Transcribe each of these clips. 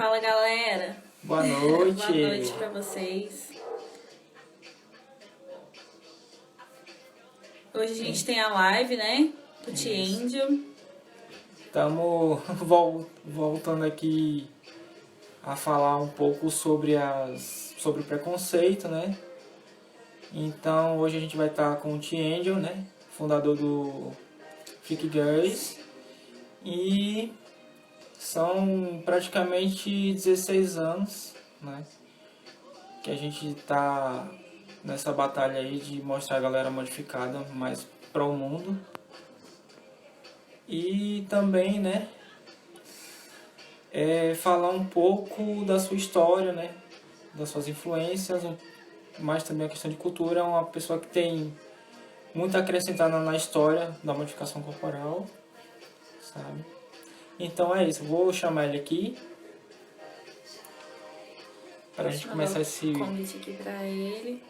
Fala, galera. Boa Boa noite. noite pra vocês. Hoje a gente tem a live, né? Do T-Angel. Estamos voltando aqui a falar um pouco sobre o preconceito, né? Então hoje a gente vai estar com o T-Angel, né? Fundador do Fique Girls. E são praticamente 16 anos, né? Que a gente está nessa batalha aí de mostrar a galera modificada mais para o mundo. E também, né, falar um pouco da sua história, né, das suas influências, mas também a questão de cultura. É uma pessoa que tem muito a acrescentar na história da modificação corporal, sabe? Então é isso, vou chamar ele aqui para a gente começar esse convite aqui pra ele.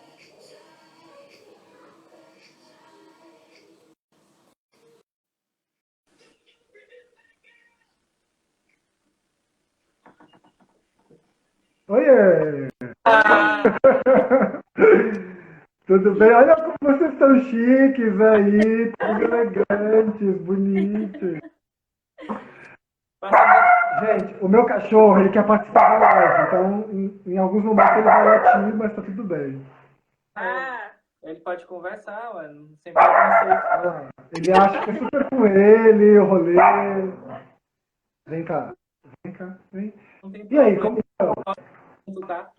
Oiê! Tudo bem? Olha como vocês estão chiques aí, todos elegantes, bonitos. Gente, o meu cachorro, ele quer participar da live, então em alguns momentos ele vai latir, mas tá tudo bem. Ele pode conversar, mano, sem preconceito. Olha lá, ele acha que é super com ele, o rolê. Vem cá, vem. Não tem E aí, problema. como Tu tá?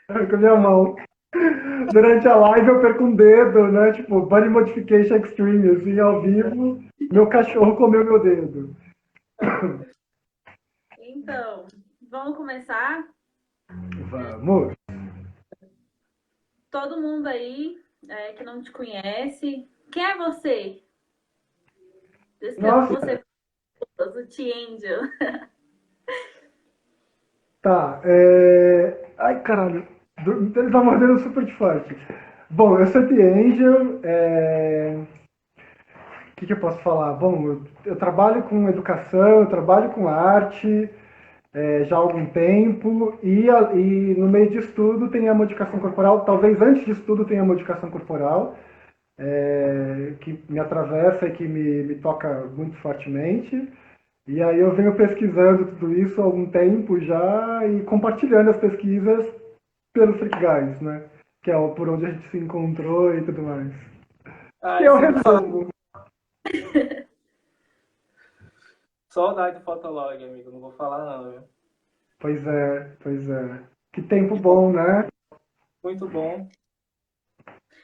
com a minha mão? Durante a live eu perco um dedo, né? Tipo, Body Modification Extreme, assim, ao vivo, meu cachorro comeu meu dedo. Então, vamos começar? Vamos. Todo mundo aí que não te conhece, quem é você? Descreva Nossa. você, o T-Angel. Tá, ai, caralho. Ele tá mordendo super forte. Bom, eu sou T-Angel. O que eu posso falar? Bom, eu trabalho com educação, eu trabalho com arte já há algum tempo. E no meio disso tudo tem a modificação corporal. Talvez antes disso tudo tenha a modificação corporal. Que me atravessa e que me toca muito fortemente. E aí eu venho pesquisando tudo isso há algum tempo já e compartilhando as pesquisas pelo Freak Guys, né? Que é por onde a gente se encontrou e tudo mais. Que é o resumo. Saudade do Fotolog, amigo, não vou falar não, viu? Pois é, pois é. Que tempo bom, né? Muito bom.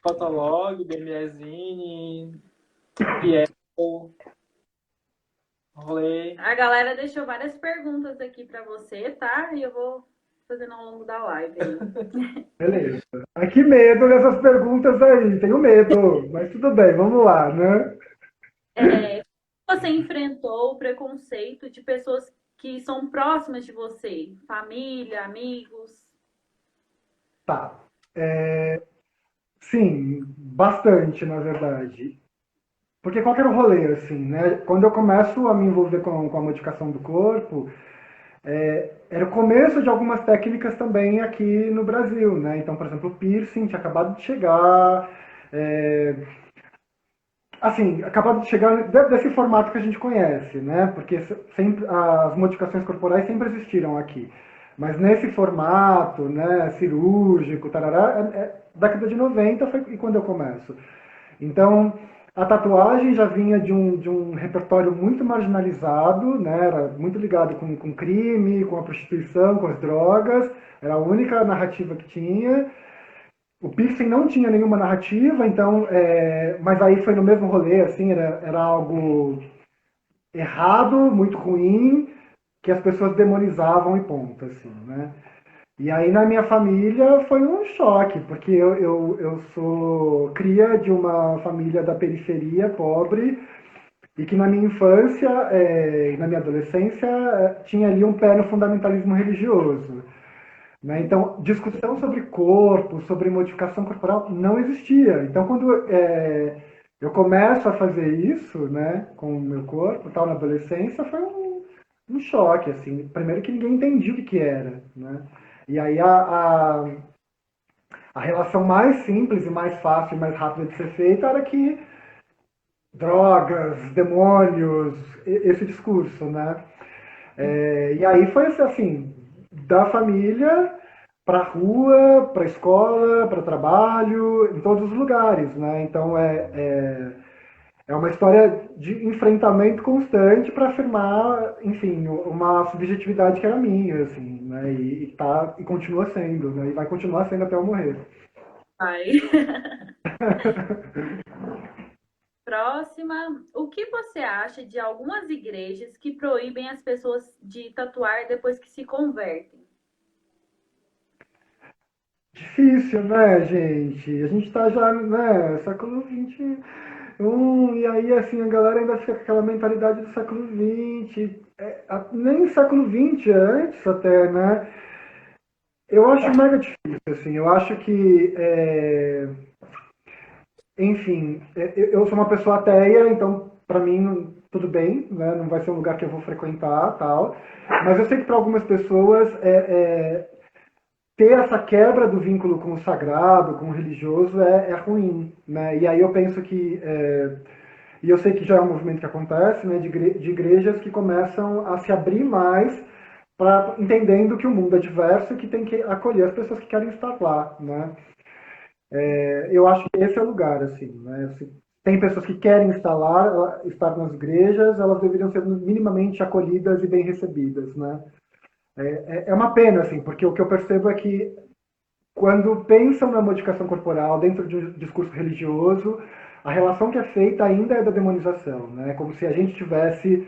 Fotolog, BMZine, Piel, Rolê. A galera deixou várias perguntas aqui pra você, tá? E eu vou fazendo ao longo da live aí. Beleza. Ai, que medo dessas perguntas aí. Tenho medo, mas tudo bem, vamos lá, né? Você enfrentou o preconceito de pessoas que são próximas de você? Família, amigos? Tá. Sim, bastante, na verdade. Porque qual que era o rolê, assim, né? Quando eu começo a me envolver com a modificação do corpo, era o começo de algumas técnicas também aqui no Brasil, né? Então, por exemplo, o piercing tinha acabado de chegar, assim, acabado de chegar desse formato que a gente conhece, né? Porque sempre, as modificações corporais sempre existiram aqui. Mas nesse formato, né, cirúrgico, tarará, década de 90 foi quando eu começo. Então, a tatuagem já vinha de um repertório muito marginalizado, né? Era muito ligado com crime, com a prostituição, com as drogas, era a única narrativa que tinha. O piercing não tinha nenhuma narrativa, então, mas aí foi no mesmo rolê, assim, era algo errado, muito ruim, que as pessoas demonizavam e ponto, assim, né? E aí na minha família foi um choque, porque eu sou cria de uma família da periferia, pobre, e que na minha infância e na minha adolescência tinha ali um pé no fundamentalismo religioso. Né? Então, discussão sobre corpo, sobre modificação corporal não existia. Então, quando eu começo a fazer isso, né, com o meu corpo, tal, na adolescência, foi um choque, assim. Primeiro que ninguém entendia o que era, né? E aí a relação mais simples e mais fácil e mais rápida de ser feita era que drogas, demônios, esse discurso, né? E aí foi assim, da família para a rua, para a escola, para o trabalho, em todos os lugares, né? Então é uma história de enfrentamento constante para afirmar, enfim, uma subjetividade que era minha, assim, né? E continua sendo, né? E vai continuar sendo até eu morrer. Ai. Próxima. O que você acha de algumas igrejas que proíbem as pessoas de tatuar depois que se convertem? Difícil, né, gente? A gente tá já, né, século XXI, e aí, assim, a galera ainda fica com aquela mentalidade do século XX, nem século XX, antes até, né? Eu acho mega difícil, assim, eu acho que, enfim, eu sou uma pessoa ateia, então, pra mim, tudo bem, né? Não vai ser um lugar que eu vou frequentar, tal, mas eu sei que para algumas pessoas ter essa quebra do vínculo com o sagrado, com o religioso, é ruim, né? E aí eu penso que, e eu sei que já é um movimento que acontece, né, de igrejas que começam a se abrir mais para entendendo que o mundo é diverso e que tem que acolher as pessoas que querem estar lá, né? Eu acho que esse é o lugar, assim, né? Se tem pessoas que querem estar lá, estar nas igrejas, elas deveriam ser minimamente acolhidas e bem recebidas, né? É uma pena, assim, porque o que eu percebo é que quando pensam na modificação corporal dentro de um discurso religioso, a relação que é feita ainda é da demonização, né? Como se a gente tivesse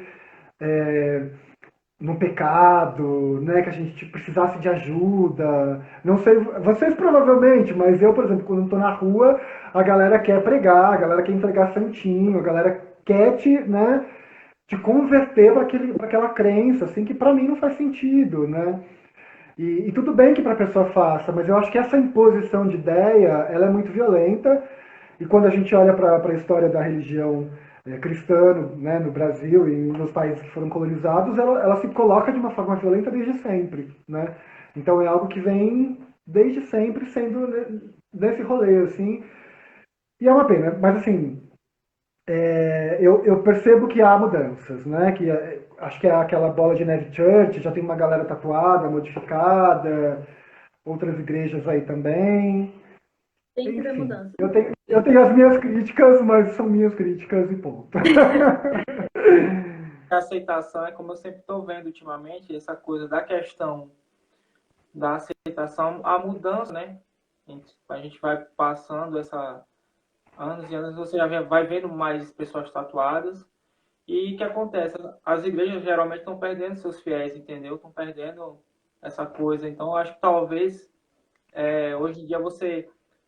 no pecado, né? Que a gente precisasse de ajuda. Não sei, vocês provavelmente, mas eu, por exemplo, quando estou na rua, a galera quer pregar, a galera quer entregar santinho, a galera quer né? Te converter para aquela crença, assim, que para mim não faz sentido, né? E tudo bem que para a pessoa faça, mas eu acho que essa imposição de ideia ela é muito violenta. E quando a gente olha para a história da religião cristã né, no Brasil e nos países que foram colonizados, ela se coloca de uma forma violenta desde sempre. Né? Então é algo que vem desde sempre sendo nesse rolê. Assim. E é uma pena, mas assim, eu percebo que há mudanças, né? Que acho que é aquela bola de neve church, já tem uma galera tatuada, modificada, outras igrejas aí também. Tem que ver Enfim, mudança. eu tenho as minhas críticas, mas são minhas críticas e ponto. A aceitação é como eu sempre estou vendo ultimamente, essa coisa da questão da aceitação, a mudança, né? A gente vai passando anos e anos, você já vai vendo mais pessoas tatuadas. E o que acontece? As igrejas geralmente estão perdendo seus fiéis, entendeu? Estão perdendo essa coisa. Então, eu acho que talvez hoje em dia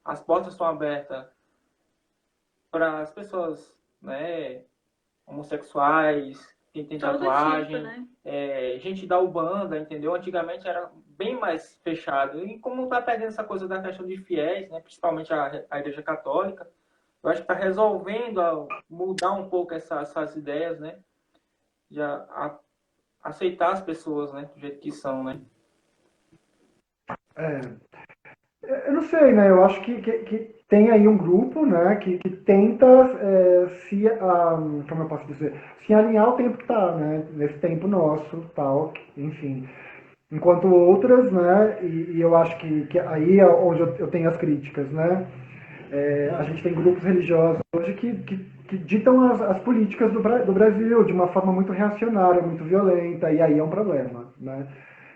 as portas estão abertas para as pessoas, né, homossexuais, quem tem Todo tipo, tatuagem, né? gente da Ubanda, entendeu? Antigamente era bem mais fechado. E como está perdendo essa coisa da questão de fiéis, né, principalmente a Igreja Católica, eu acho que está resolvendo mudar um pouco essas ideias, né? Já aceitar as pessoas, né, do jeito que são, né? É, eu não sei, né? Eu acho que tem aí um grupo, né, que tenta como eu posso dizer, se alinhar ao tempo que está, né? Nesse tempo nosso, tal, enfim. Enquanto outras, né? E eu acho que aí é onde eu tenho as críticas, né? A gente tem grupos religiosos hoje que ditam as políticas do Brasil de uma forma muito reacionária, muito violenta, e aí é um problema, né?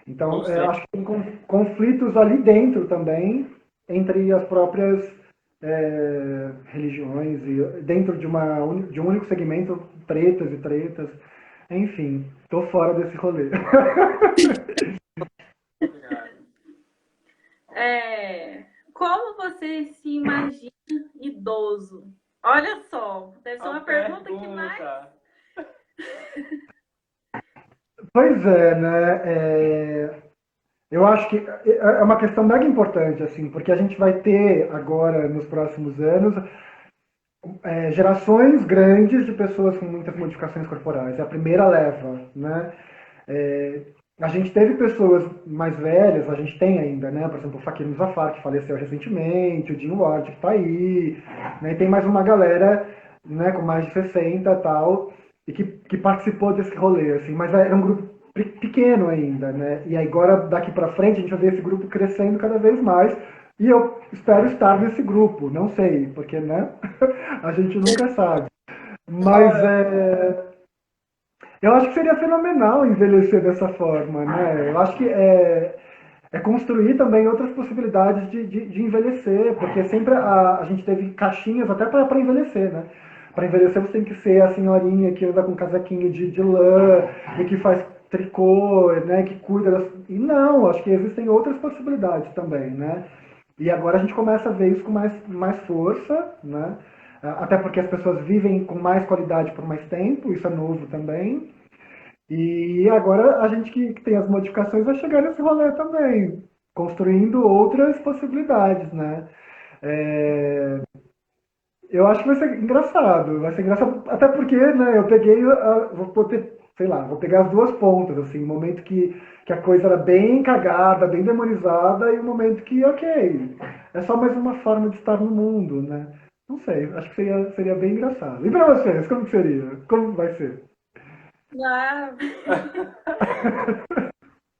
Então, Isso é acho que tem conflitos ali dentro também, entre as próprias religiões, e dentro de um único segmento, tretas e tretas. Enfim, tô fora desse rolê. complicado. Como você se imagina idoso? Olha só, deve ser A uma pergunta que mais. pergunta. Pois é, né? Eu acho que é uma questão mega importante, assim, porque a gente vai ter agora, nos próximos anos, gerações grandes de pessoas com muitas modificações corporais. É a primeira leva, né? A gente teve pessoas mais velhas, a gente tem ainda, né? Por exemplo, o Fakir Muzaffar, que faleceu recentemente, o Jim Ward, que está aí, né? E tem mais uma galera, né, com mais de 60 e tal, e que participou desse rolê, assim, mas era um grupo pequeno ainda, né? E agora, daqui para frente, a gente vai ver esse grupo crescendo cada vez mais, e eu espero estar nesse grupo, não sei, porque, né, a gente nunca sabe. Mas eu acho que seria fenomenal envelhecer dessa forma, né? Eu acho que é construir também outras possibilidades de envelhecer, porque sempre a gente teve caixinhas até para envelhecer, né? Para envelhecer você tem que ser a senhorinha que anda com casaquinho de lã e que faz tricô, né? Que cuida das... E não, acho que existem outras possibilidades também, né? E agora a gente começa a ver isso com mais força, né? Até porque as pessoas vivem com mais qualidade por mais tempo, isso é novo também. E agora a gente que tem as modificações vai chegar nesse rolê também, construindo outras possibilidades, né? É, eu acho que vai ser engraçado, até porque, né, eu peguei, vou poder, sei lá, vou pegar as duas pontas, assim, o momento que a coisa era bem cagada, bem demonizada, e o momento que, ok, é só mais uma forma de estar no mundo, né? Não sei, acho que seria bem engraçado. E pra vocês, como que seria? Como vai ser? Ah,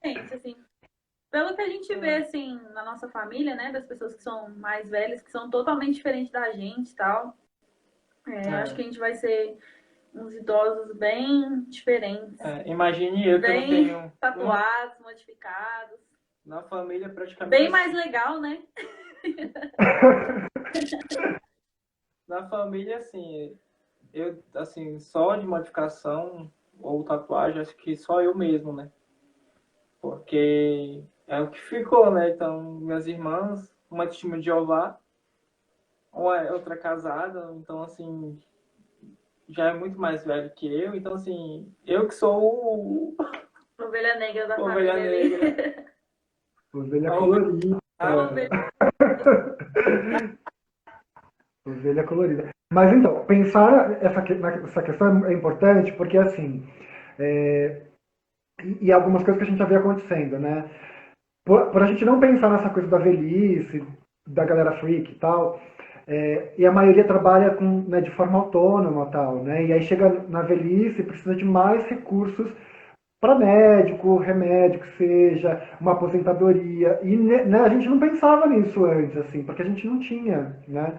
gente, assim, pelo que a gente vê, assim, na nossa família, né, das pessoas que são mais velhas, que são totalmente diferentes da gente e tal, acho que a gente vai ser uns idosos bem diferentes, Imagine eu que eu não bem tenho tatuados, modificados, na família praticamente. bem mais legal, né? Na família, assim, eu, assim, só de modificação ou tatuagem, acho que só eu mesmo, né? Porque é o que ficou, né? Então, minhas irmãs, uma é testemunha de Jeová, outra é casada, então, assim, já é muito mais velho que eu. Então, assim, eu que sou o Ovelha negra da ovelha família ali. negra. Ovelha A colorida. Ovelha. Ovelha colorida. Mas então, pensar essa questão é importante porque, assim, é, e algumas coisas que a gente já vê acontecendo, né? Por a gente não pensar nessa coisa da velhice, da galera freak e tal, e a maioria trabalha né, de forma autônoma e tal, né? E aí chega na velhice e precisa de mais recursos para médico, remédio que seja, uma aposentadoria. E né, a gente não pensava nisso antes, assim, porque a gente não tinha, né?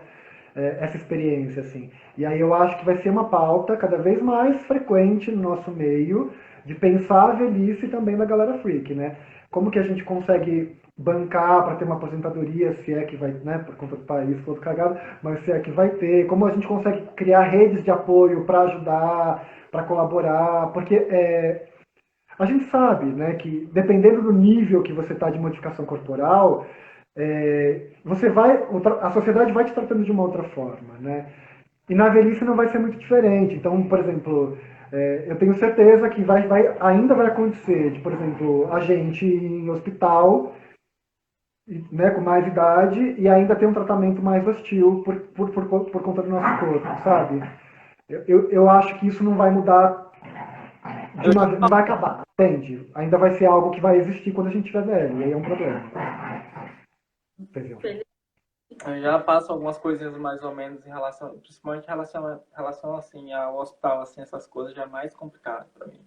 Essa experiência, assim. E aí eu acho que vai ser uma pauta cada vez mais frequente no nosso meio de pensar a velhice também da galera freak, né? Como que a gente consegue bancar para ter uma aposentadoria, se é que vai, né, por conta do país todo cagado, mas se é que vai ter, como a gente consegue criar redes de apoio para ajudar, para colaborar, porque a gente sabe, né, que dependendo do nível que você está de modificação corporal, a sociedade vai te tratando de uma outra forma, né? E na velhice não vai ser muito diferente. Então, por exemplo, eu tenho certeza que ainda vai acontecer, de, por exemplo, a gente em hospital, né, com mais idade e ainda ter um tratamento mais hostil por conta do nosso corpo, sabe? Eu acho que isso não vai mudar não vai acabar, entende? Ainda vai ser algo que vai existir quando a gente estiver velho, e aí é um problema. Entendeu? Eu já passo algumas coisinhas mais ou menos em relação, principalmente em relação assim, ao hospital, assim, essas coisas já é mais complicado para mim.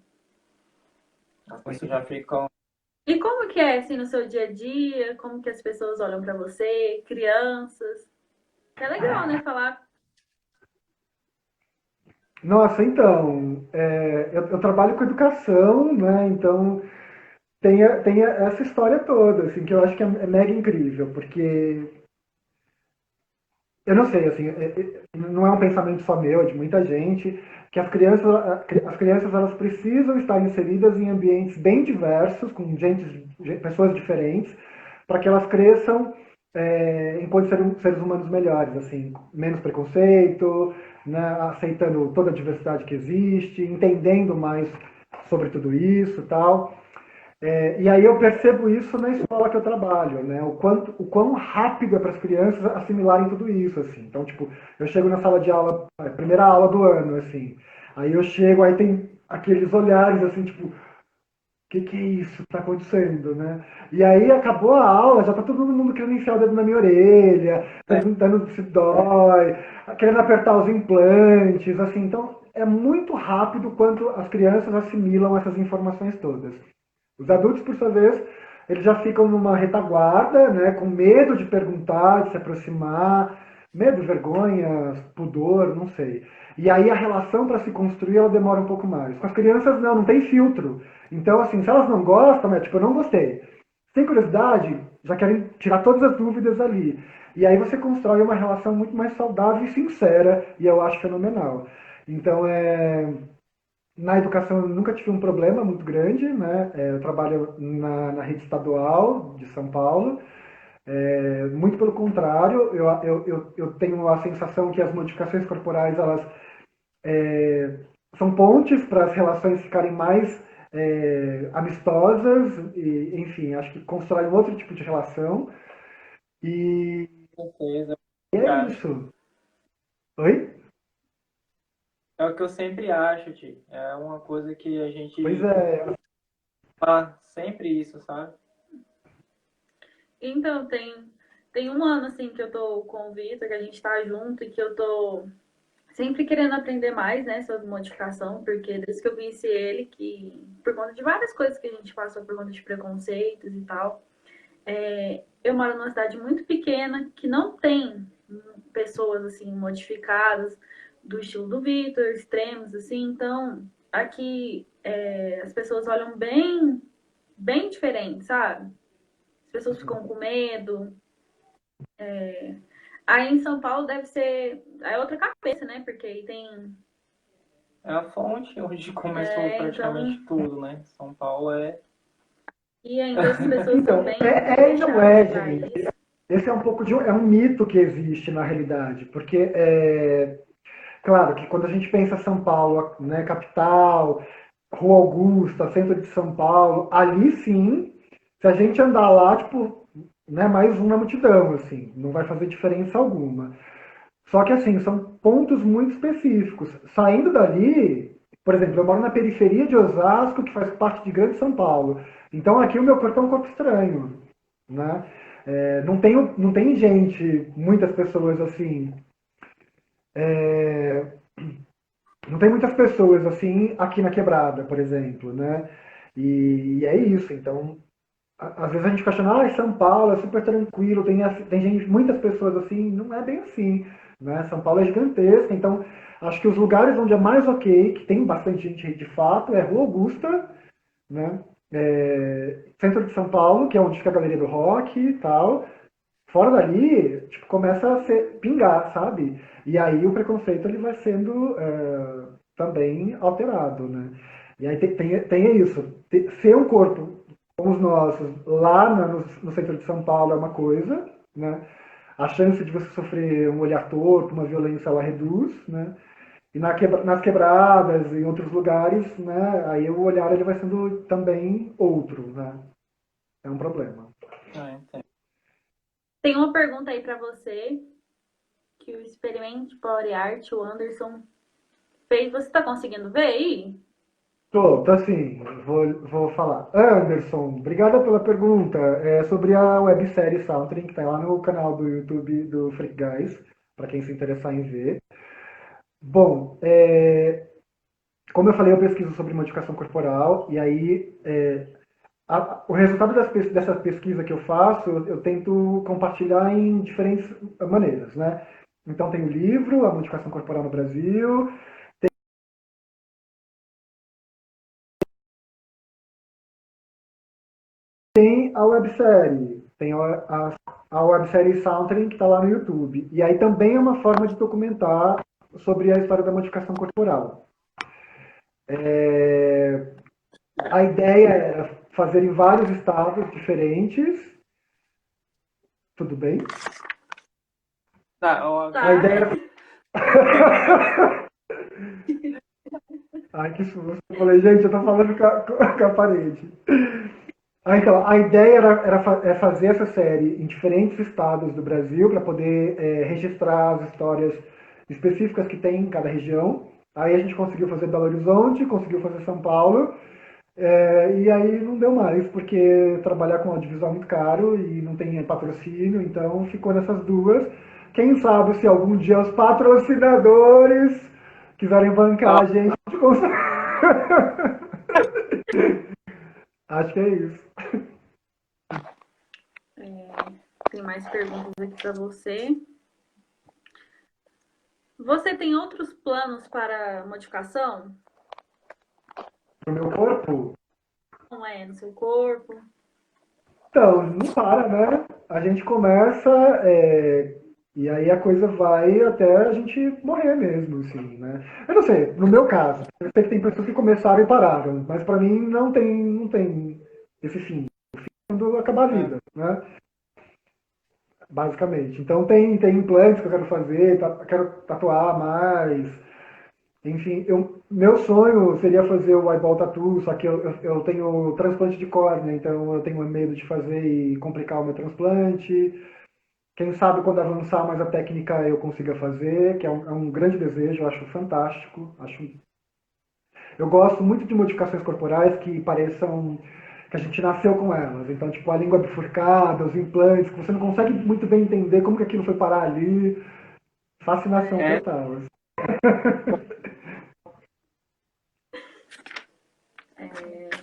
As pessoas já ficam. E como que é, assim, no seu dia a dia? Como que as pessoas olham para você? Crianças? É legal, né? Falar. Nossa, então, eu trabalho com educação, né? Então tem essa história toda, assim, que eu acho que é mega incrível, porque eu não sei, assim, não é um pensamento só meu, é de muita gente, que as crianças elas precisam estar inseridas em ambientes bem diversos, com pessoas diferentes, para que elas cresçam enquanto seres humanos melhores, assim, menos preconceito, né, aceitando toda a diversidade que existe, entendendo mais sobre tudo isso, tal. E aí eu percebo isso na escola que eu trabalho, né? O quão rápido é para as crianças assimilarem tudo isso, assim. Então, tipo, eu chego na sala de aula, primeira aula do ano, assim. Aí eu chego, aí tem aqueles olhares, assim, tipo, que é isso que está acontecendo, né? E aí acabou a aula, já tá todo mundo querendo enfiar o dedo na minha orelha, É, perguntando se dói, querendo apertar os implantes, assim, então é muito rápido quanto as crianças assimilam essas informações todas. Os adultos, por sua vez, eles já ficam numa retaguarda, né, com medo de perguntar, de se aproximar, medo, vergonha, pudor, não sei. E aí a relação para se construir ela demora um pouco mais. Com as crianças não tem filtro. Então, assim, se elas não gostam, é tipo, eu não gostei. Sem curiosidade, já querem tirar todas as dúvidas ali. E aí você constrói uma relação muito mais saudável e sincera, e eu acho fenomenal. Então, na educação eu nunca tive um problema muito grande, né? Eu trabalho na rede estadual de São Paulo. Muito pelo contrário, eu tenho a sensação que as modificações corporais elas são pontes para as relações ficarem mais amistosas e, enfim, acho que constrói um outro tipo de relação. E com certeza. é Eu acho. isso. Oi? É o que eu sempre acho, Ti. É uma coisa que a Pois gente é. fala sempre isso, sabe? Então, tem um ano, assim, que eu tô com o Vitor, que a gente tá junto e que eu tô sempre querendo aprender mais, né, sobre modificação, porque desde que eu conheci ele, que por conta de várias coisas que a gente passou por conta de preconceitos e tal, eu moro numa cidade muito pequena que não tem pessoas assim modificadas do estilo do Vitor, extremos assim, então aqui as pessoas olham bem diferente, sabe? As pessoas ficam com medo. Aí em São Paulo deve ser outra cabeça, né? Porque aí tem É a fonte onde começou então praticamente tudo, né? São Paulo é. e ainda as pessoas são Então, bem e não é, fechadas para gente. isso. Esse é um pouco de é um mito que existe na realidade, porque claro que quando a gente pensa São Paulo, né, capital, Rua Augusta, centro de São Paulo, ali sim, se a gente andar lá, tipo, né, mais um na multidão, assim, não vai fazer diferença alguma. Só que assim, são pontos muito específicos. Saindo dali, por exemplo, eu moro na periferia de Osasco, que faz parte de Grande São Paulo. Então aqui o meu corpo é um corpo estranho, né? Não tem gente, muitas pessoas assim, não tem muitas pessoas assim aqui na quebrada, por exemplo, né? E é isso. Então, às vezes a gente fica achando, ah, São Paulo é super tranquilo, tem gente, muitas pessoas assim, não é bem assim, né? São Paulo é gigantesca, então acho que os lugares onde é mais ok, que tem bastante gente de fato, é Rua Augusta, né? Centro de São Paulo, que é onde fica a Galeria do Rock e tal. Fora dali, tipo, começa a pingar, sabe? E aí o preconceito ele vai sendo também alterado, né? E aí tem isso. Ser um corpo como os nossos lá no centro de São Paulo é uma coisa, né? A chance de você sofrer um olhar torto, uma violência, ela reduz, né? E nas quebradas, em outros lugares, né? Aí o olhar ele vai sendo também outro, né? É um problema. Ah, entendo. Tem uma pergunta aí para você que o Experimente Body Art, o Anderson fez. Você está conseguindo ver aí? Tô assim, vou falar. Anderson, obrigada pela pergunta. É sobre a websérie Soundtrack, que está lá no canal do YouTube do Freak Guys, para quem se interessar em ver. Bom, como eu falei, eu pesquiso sobre modificação corporal, e aí o resultado dessa pesquisa que eu faço, eu tento compartilhar em diferentes maneiras, né? Então tem o livro, A Modificação Corporal no Brasil, tem a websérie, tem a websérie Soundtrack que está lá no YouTube. E aí também é uma forma de documentar sobre a história da modificação corporal. A ideia era fazer em vários estados diferentes. Tudo bem? Tá, ó, A Tá. ideia era. Ai, que susto. Eu falei, gente, eu tô falando com a parede. Então, a ideia era fazer essa série em diferentes estados do Brasil para poder registrar as histórias específicas que tem em cada região. Aí a gente conseguiu fazer Belo Horizonte, conseguiu fazer São Paulo. E aí não deu mais, porque trabalhar com audiovisual é muito caro e não tem patrocínio, então ficou nessas duas. Quem sabe se algum dia os patrocinadores quiserem bancar Ó, a gente consegue. Acho que é isso. Tem mais perguntas aqui para você. Você tem outros planos para modificação? Pro meu corpo, Não é no seu corpo? então, não para, né? A gente começa, e aí a coisa vai até a gente morrer mesmo, assim, né? Eu não sei, no meu caso, eu sei que tem pessoas que começaram e pararam, mas pra mim não tem esse fim, quando acabar a é, vida, né? Basicamente. Então tem implantes que eu quero fazer, quero tatuar mais, enfim, meu sonho seria fazer o eyeball tattoo, só que eu tenho transplante de córnea, então eu tenho medo de fazer e complicar o meu transplante. Quem sabe quando avançar mais a técnica eu consiga fazer, que é um grande desejo, eu acho fantástico. Eu gosto muito de modificações corporais que pareçam que a gente nasceu com elas. Então, tipo, a língua bifurcada, os implantes, que você não consegue muito bem entender como que aquilo foi parar ali. Fascinação é, total.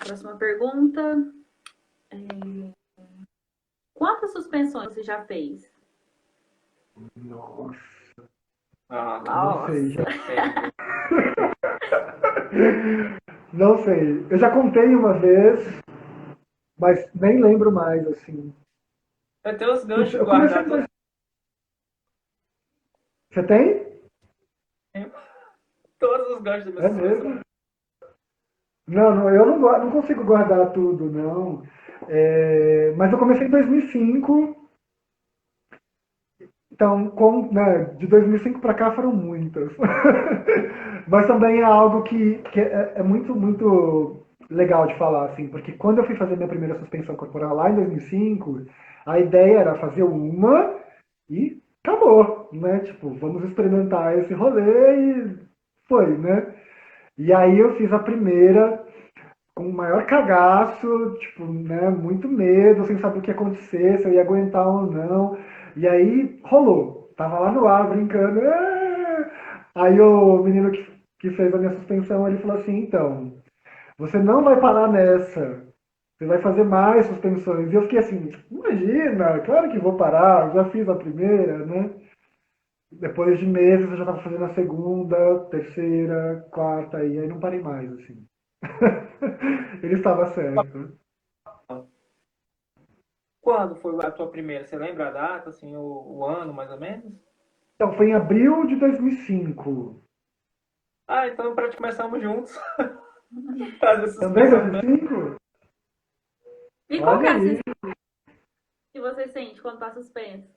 Próxima pergunta. Quantas suspensões você já fez? Nossa, não sei, Nossa! depende. não sei. Eu já contei uma vez, mas nem lembro mais, assim. Eu tenho os Putz, ganchos eu comecei guardados em... assim, Você tem? todos os ganchos da minha É suspensão. mesmo? Não, não, eu não consigo guardar tudo, não. Mas eu comecei em 2005, então de 2005 para cá foram muitas. Mas também é algo que é muito, muito legal de falar, assim, porque quando eu fui fazer minha primeira suspensão corporal lá em 2005, a ideia era fazer uma e acabou, né? Tipo, vamos experimentar esse rolê e foi, né? E aí eu fiz a primeira com o maior cagaço, tipo, né, muito medo, sem saber o que ia acontecer, se eu ia aguentar ou não. E aí rolou. Tava lá no ar brincando. "Ah!" Aí o menino que fez a minha suspensão, ele falou assim, então, você não vai parar nessa. Você vai fazer mais suspensões. E eu fiquei assim, imagina, claro que vou parar, eu já fiz a primeira, né? Depois de meses eu já estava fazendo a segunda, terceira, quarta, e aí não parei mais, assim. Ele estava certo. Quando foi a tua primeira? Você lembra a data, assim, o ano, mais ou menos? Então, foi em abril de 2005. Ah, então praticamente começamos juntos. Fazer Também suspensão também. 2005? E qual que Olha é a aí. sensação que você sente quando tá suspenso?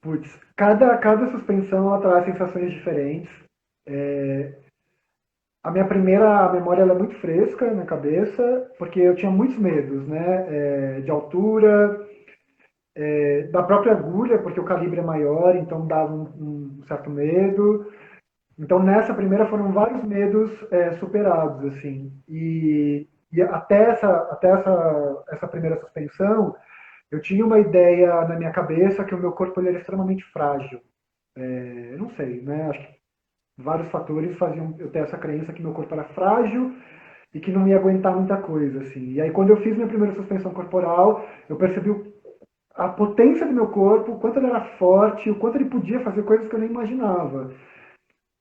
Putz, cada suspensão ela traz sensações diferentes. A minha primeira memória ela é muito fresca na cabeça, porque eu tinha muitos medos, né? De altura, da própria agulha, porque o calibre é maior, então dava um certo medo. Então, nessa primeira foram vários medos superados, assim. E até essa primeira suspensão, eu tinha uma ideia na minha cabeça que o meu corpo ele era extremamente frágil. Eu não sei, né? Acho que vários fatores faziam eu ter essa crença que meu corpo era frágil e que não ia aguentar muita coisa, assim. E aí, quando eu fiz minha primeira suspensão corporal, eu percebi a potência do meu corpo, o quanto ele era forte, o quanto ele podia fazer coisas que eu nem imaginava.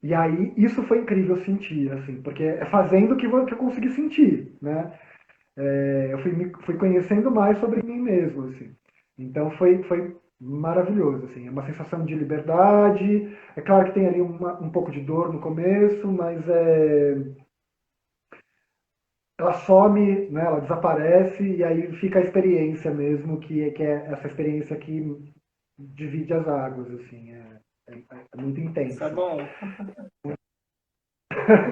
E aí, isso foi incrível sentir, assim, porque é fazendo que eu consegui sentir, né? Eu fui conhecendo mais sobre mim mesmo, assim. Então, foi maravilhoso, assim. É uma sensação de liberdade. É claro que tem ali um pouco de dor no começo, mas ela some, né? Ela desaparece e aí fica a experiência mesmo, que é essa experiência que divide as águas, assim. É muito Isso é intensa. bom. O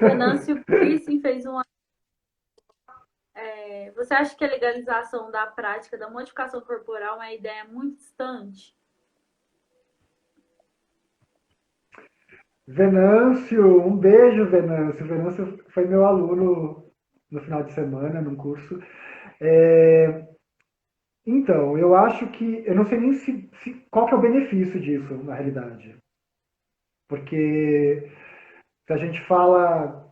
Venâncio Piercing fez uma. Você acha que a legalização da prática da modificação corporal é uma ideia muito distante? Venâncio, um beijo, Venâncio. Venâncio foi meu aluno no final de semana, num curso. É, então, eu acho que. Eu não sei nem qual que é o benefício disso, na realidade. Porque se a gente fala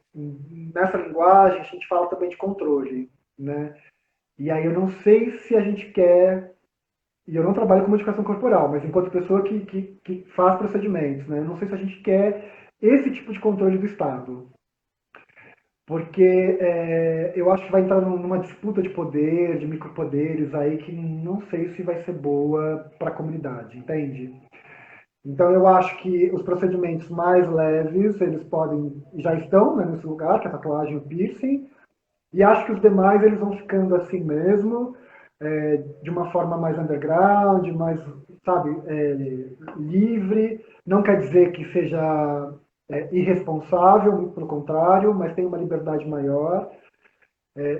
nessa linguagem, a gente fala também de controle, né? E aí eu não sei se a gente quer, e eu não trabalho com modificação corporal, mas enquanto pessoa que faz procedimentos, né? Eu não sei se a gente quer esse tipo de controle do Estado. Porque eu acho que vai entrar numa disputa de poder, de micropoderes aí que não sei se vai ser boa para a comunidade, entende? Então eu acho que os procedimentos mais leves, eles podem, já estão, né, nesse lugar, que é a tatuagem e o piercing, e acho que os demais eles vão ficando assim mesmo, de uma forma mais underground, mais, sabe, livre. Não quer dizer que seja irresponsável, muito pelo contrário, mas tem uma liberdade maior.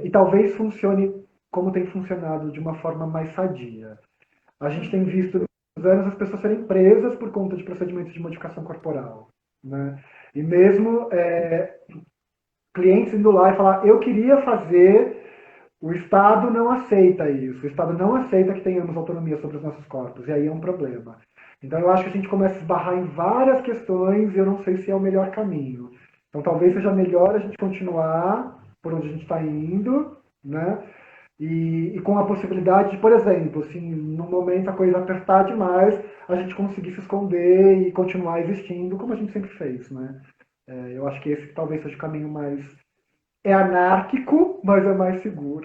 E talvez funcione como tem funcionado, de uma forma mais sadia. A gente tem visto nos anos as pessoas serem presas por conta de procedimentos de modificação corporal, né? E mesmo clientes indo lá e falar, eu queria fazer, o Estado não aceita isso, o Estado não aceita que tenhamos autonomia sobre os nossos corpos, e aí é um problema. Então eu acho que a gente começa a esbarrar em várias questões e eu não sei se é o melhor caminho. Então talvez seja melhor a gente continuar por onde a gente está indo, né? E com a possibilidade de, por exemplo, se no momento a coisa apertar demais, a gente conseguir se esconder e continuar existindo como a gente sempre fez, né? Eu acho que esse talvez seja o caminho mais anárquico, mas é mais seguro.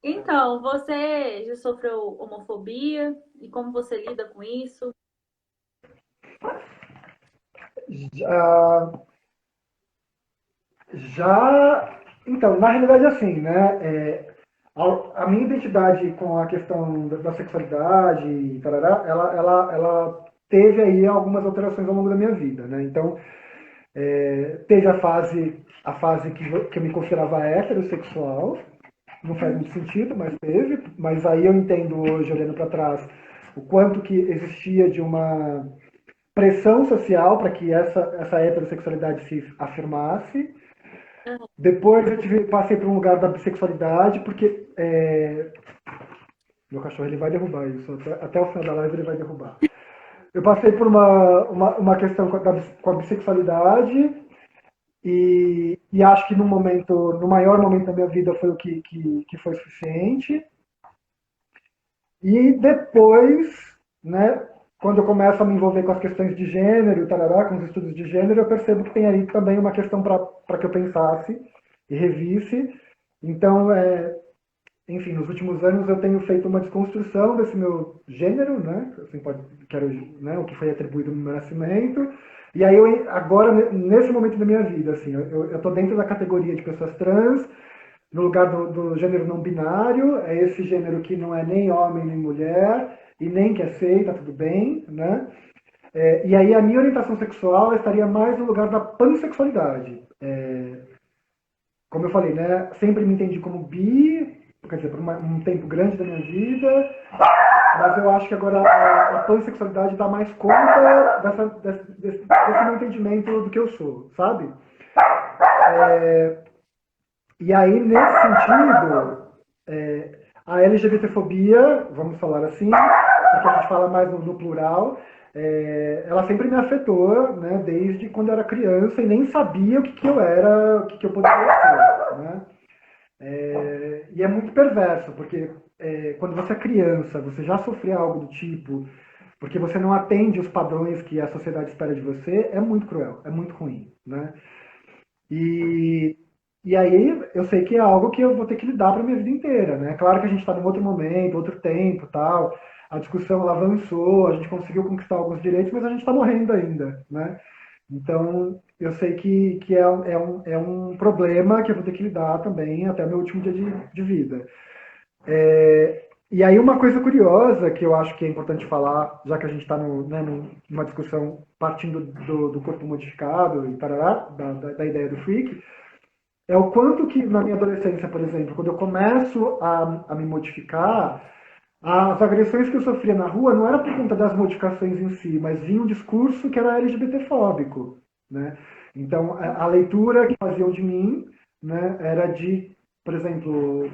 Então, você já sofreu homofobia e como você lida com isso? Já, já, então, na realidade, assim, né? A minha identidade com a questão da sexualidade e tarará, ela teve aí algumas alterações ao longo da minha vida, né? Então, teve a fase que eu me considerava heterossexual, não faz muito sentido, mas teve. Mas aí eu entendo hoje, olhando para trás, o quanto que existia de uma pressão social para que essa heterossexualidade se afirmasse. Depois passei por um lugar da bissexualidade, porque meu cachorro ele vai derrubar isso, até o final da live ele vai derrubar. Eu passei por uma questão com a bissexualidade e acho que no maior momento da minha vida foi o que foi suficiente. E depois, né, quando eu começo a me envolver com as questões de gênero, tarará, com os estudos de gênero, eu percebo que tem aí também uma questão para que eu pensasse e revisse. Então, enfim, nos últimos anos eu tenho feito uma desconstrução desse meu gênero, né, assim que era, né, o que foi atribuído no meu nascimento. E aí, agora, nesse momento da minha vida, assim, eu estou dentro da categoria de pessoas trans, no lugar do gênero não binário, é esse gênero que não é nem homem nem mulher, e nem que aceita, tudo bem, né? E aí a minha orientação sexual estaria mais no lugar da pansexualidade. Como eu falei, né? Sempre me entendi como bi, quer dizer, por um tempo grande da minha vida, mas eu acho que agora a pansexualidade dá mais conta desse meu entendimento do que eu sou, sabe? E aí, nesse sentido, a LGBTfobia, vamos falar assim, porque a gente fala mais no plural, ela sempre me afetou, né, desde quando eu era criança e nem sabia o que eu era, o que eu poderia ser, né? E é muito perverso, porque quando você é criança, você já sofreu algo do tipo, porque você não atende os padrões que a sociedade espera de você, é muito cruel, é muito ruim, né? E, e aí eu sei que é algo que eu vou ter que lidar para minha vida inteira, né? Claro que a gente está num outro momento, outro tempo, tal. A discussão ela avançou, a gente conseguiu conquistar alguns direitos, mas a gente está morrendo ainda, né? Então eu sei que é um problema que eu vou ter que lidar também até o meu último dia de vida. E aí uma coisa curiosa que eu acho que é importante falar, já que a gente está né, numa discussão partindo do corpo modificado e tarará, da ideia do freak, é o quanto que na minha adolescência, por exemplo, quando eu começo a me modificar, As agressões que eu sofria na rua não era por conta das modificações em si, mas vinha um discurso que era LGBTfóbico, né? Então, a leitura que faziam de mim, né, era de, por exemplo,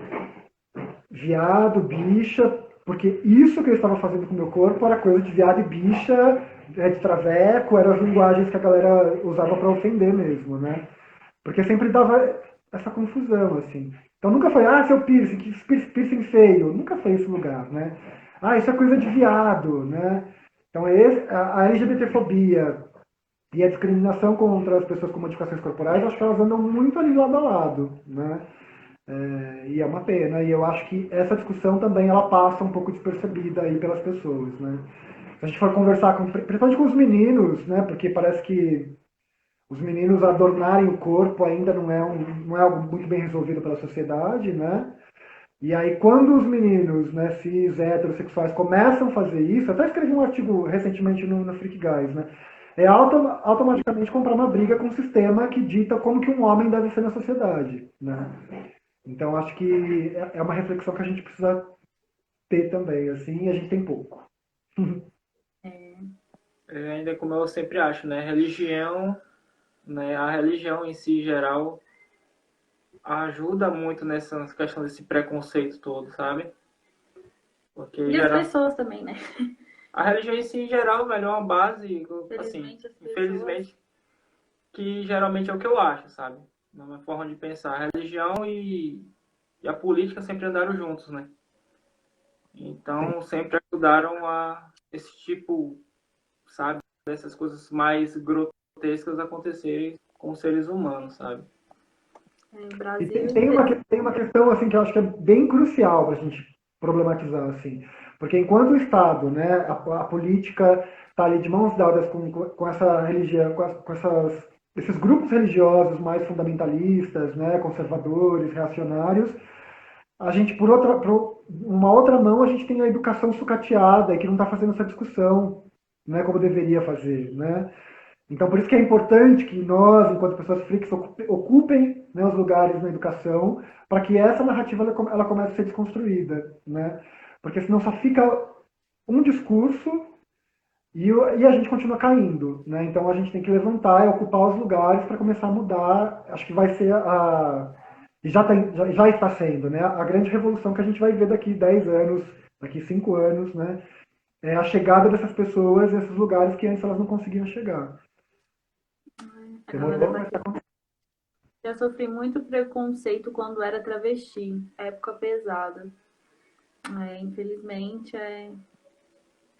viado, bicha, porque isso que eu estava fazendo com o meu corpo era coisa de viado e bicha, de traveco, eram as linguagens que a galera usava para ofender mesmo, né? Porque sempre dava essa confusão, assim. Então nunca foi, seu piercing, que piercing feio. Nunca foi esse lugar, né? Isso é coisa de viado, né? Então a LGBTfobia e a discriminação contra as pessoas com modificações corporais, eu acho que elas andam muito ali lado a lado, né? E é uma pena. E eu acho que essa discussão também ela passa um pouco despercebida aí pelas pessoas, né? Se a gente for conversar principalmente com os meninos, né? Porque parece que os meninos adornarem o corpo ainda não é algo muito bem resolvido pela sociedade, né? E aí, quando os meninos, né, cis, heterossexuais, começam a fazer isso, até escrevi um artigo recentemente no Freak Guys, né? Automaticamente comprar uma briga com o sistema que dita como que um homem deve ser na sociedade, né? Então, acho que é uma reflexão que a gente precisa ter também, assim, e a gente tem pouco. Ainda como eu sempre acho, né? Religião, né? A religião em si, em geral, ajuda muito nessa questão desse preconceito todo, sabe? Porque E as pessoas também, né? a religião em si, em geral, velho, é uma base, assim, Infelizmente, as pessoas... infelizmente, que geralmente é o que eu acho, sabe? Na minha forma de pensar. A religião e a política sempre andaram juntos, né? Então, sempre ajudaram a esse tipo, sabe? Dessas coisas mais grotescas acontecerem com os seres humanos, sabe? O E Brasil, tem uma questão assim que eu acho que é bem crucial para a gente problematizar assim, porque enquanto o Estado, né, a política está ali de mãos dadas com essa religião, esses grupos religiosos mais fundamentalistas, né, conservadores, reacionários, a gente por uma outra mão a gente tem a educação sucateada e que não está fazendo essa discussão, né, como deveria fazer, né? Então, por isso que é importante que nós, enquanto pessoas freaks, ocupem, né, os lugares na educação, para que essa narrativa ela comece a ser desconstruída, né? Porque senão só fica um discurso e a gente continua caindo, né? Então a gente tem que levantar e ocupar os lugares para começar a mudar. Acho que vai ser e já está sendo, né? A grande revolução que a gente vai ver daqui 10 anos, daqui 5 anos, né? É a chegada dessas pessoas a esses lugares que antes elas não conseguiam chegar. a Demorou, galera mas vai... Já sofri muito preconceito quando era travesti, época pesada. Infelizmente, É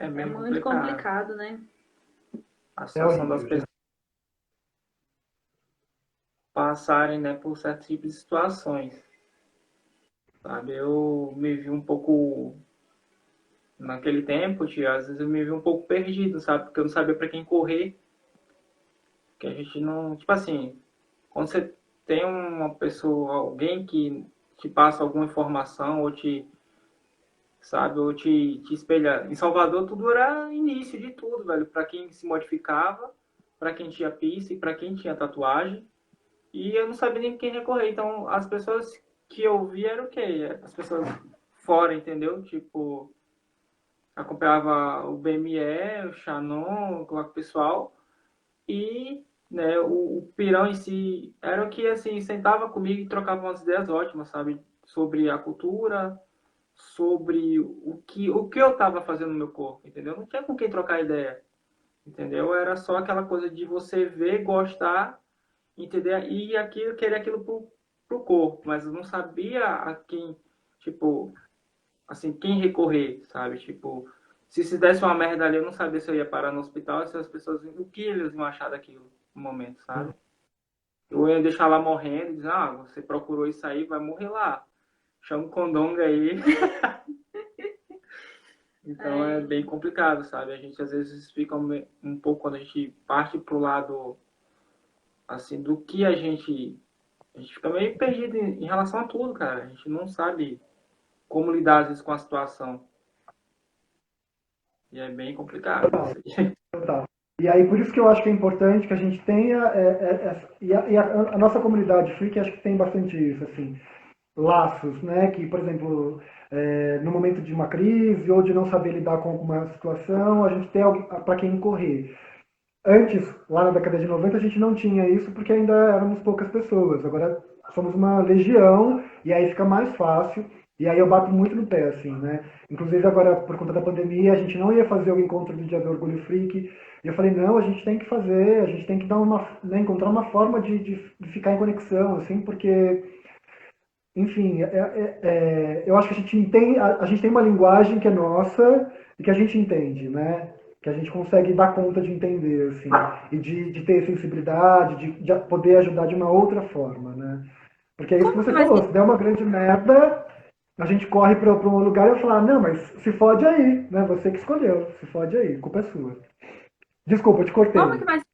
é bem muito complicado, né? A situação das horrível. pessoas passarem, né, por certos tipos de situações, sabe? Eu me vi um pouco naquele tempo, tia, às vezes eu me vi um pouco perdido, sabe? Porque eu não sabia para quem correr, que a gente não, tipo assim, quando você tem uma pessoa, alguém que te passa alguma informação ou te, sabe, ou te espelha. Em Salvador tudo era início de tudo, velho, para quem se modificava, para quem tinha piercing, para quem tinha tatuagem. E eu não sabia nem quem recorrer. Então, as pessoas que eu vi eram o quê? As pessoas fora, entendeu? Tipo, acompanhava o BME, o Shannon, lá com o pessoal. E, né, o Pirão em si era o que, assim, sentava comigo e trocava umas ideias ótimas, sabe? Sobre a cultura, sobre o que eu estava fazendo no meu corpo, entendeu? Não tinha com quem trocar ideia, entendeu? Era só aquela coisa de você ver, gostar, entender e aquilo, querer aquilo pro corpo, mas eu não sabia a quem, tipo, assim, quem recorrer, sabe? Tipo, se desse uma merda ali, eu não sabia se eu ia parar no hospital, se as pessoas, o que eles iam achar daquilo no momento, sabe? Eu ia deixar lá morrendo e dizer, você procurou isso aí, vai morrer lá. Chama o condonga aí. Então é bem complicado, sabe? A gente às vezes fica um pouco, quando a gente parte pro lado, assim, do que a gente fica meio perdido em relação a tudo, cara. A gente não sabe como lidar às vezes com a situação. E é bem complicado isso aí. Total. E aí, por isso que eu acho que é importante que a gente tenha, a nossa comunidade freak, acho que tem bastante isso, assim, laços, né, que, por exemplo, no momento de uma crise ou de não saber lidar com alguma situação, a gente tem para quem correr. Antes, lá na década de 90, a gente não tinha isso porque ainda éramos poucas pessoas. Agora somos uma legião e aí fica mais fácil. E aí eu bato muito no pé, assim, né? Inclusive agora, por conta da pandemia, a gente não ia fazer o encontro do Dia do Orgulho Freak. E eu falei, não, a gente tem que fazer, a gente tem que né, encontrar uma forma de ficar em conexão, assim, porque, enfim, eu acho que a gente entende, a gente tem uma linguagem que é nossa e que a gente entende, né? Que a gente consegue dar conta de entender, assim, e de ter sensibilidade, de poder ajudar de uma outra forma, né? Porque é isso que Como que você vai falou, ser? se der uma grande merda, a gente corre para um lugar e eu falar, não, mas se fode aí, né? Você que escolheu, se fode aí, a culpa é sua. Desculpa, eu te Como que cortei. vai ser?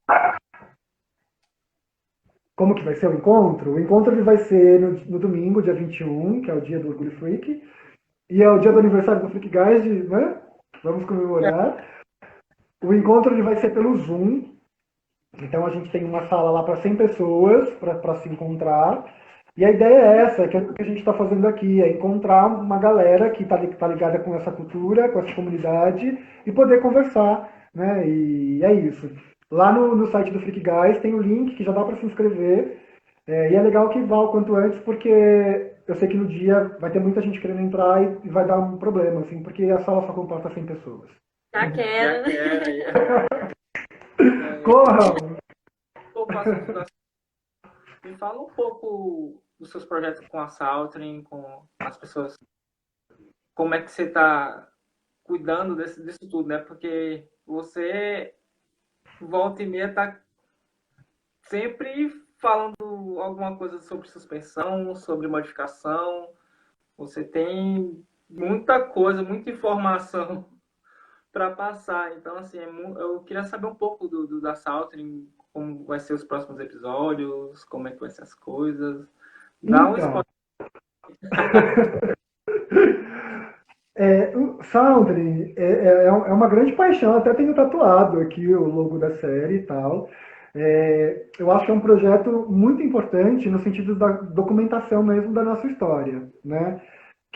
Como que vai ser o encontro? O encontro ele vai ser no domingo, dia 21, que é o dia do Orgulho Freak, e é o dia do aniversário do Freak Guys, né? Vamos comemorar. O encontro ele vai ser pelo Zoom, então a gente tem uma sala lá para 100 pessoas para se encontrar. E a ideia é essa, que é o que a gente está fazendo aqui, é encontrar uma galera que está ligada com essa cultura, com essa comunidade, e poder conversar, né? E é isso. Lá no site do Freak Guys tem o link que já dá para se inscrever. E é legal que vá o quanto antes, porque eu sei que no dia vai ter muita gente querendo entrar e vai dar um problema, assim, porque a sala só comporta 100 pessoas. Já Já quero, né? quero. Corram! Tô passando tudo assim. Me fala um pouco dos seus projetos com a Saltrin, com as pessoas. Como é que você está cuidando disso tudo, né? Porque você volta e meia está sempre falando alguma coisa sobre suspensão, sobre modificação. Você tem muita coisa, muita informação para passar. Então, assim, eu queria saber um pouco da Saltrin, como vai ser os próximos episódios, como é que vai ser as coisas. Dá um Então, spoiler. O Soundry é uma grande paixão, até tenho tatuado aqui o logo da série e tal. Eu acho que é um projeto muito importante no sentido da documentação mesmo da nossa história, né?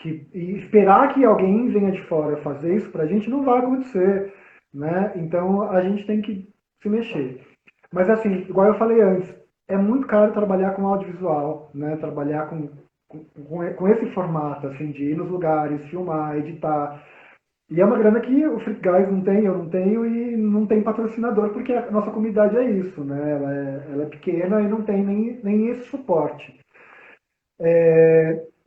E esperar que alguém venha de fora fazer isso pra gente não vai acontecer, né? Então a gente tem que se mexer. Mas assim, igual eu falei antes, é muito caro trabalhar com audiovisual, né? Trabalhar com esse formato, assim, de ir nos lugares, filmar, editar. E é uma grana que o Freak Guys não tem, eu não tenho e não tem patrocinador, porque a nossa comunidade é isso, né? Ela é pequena e não tem nem esse suporte.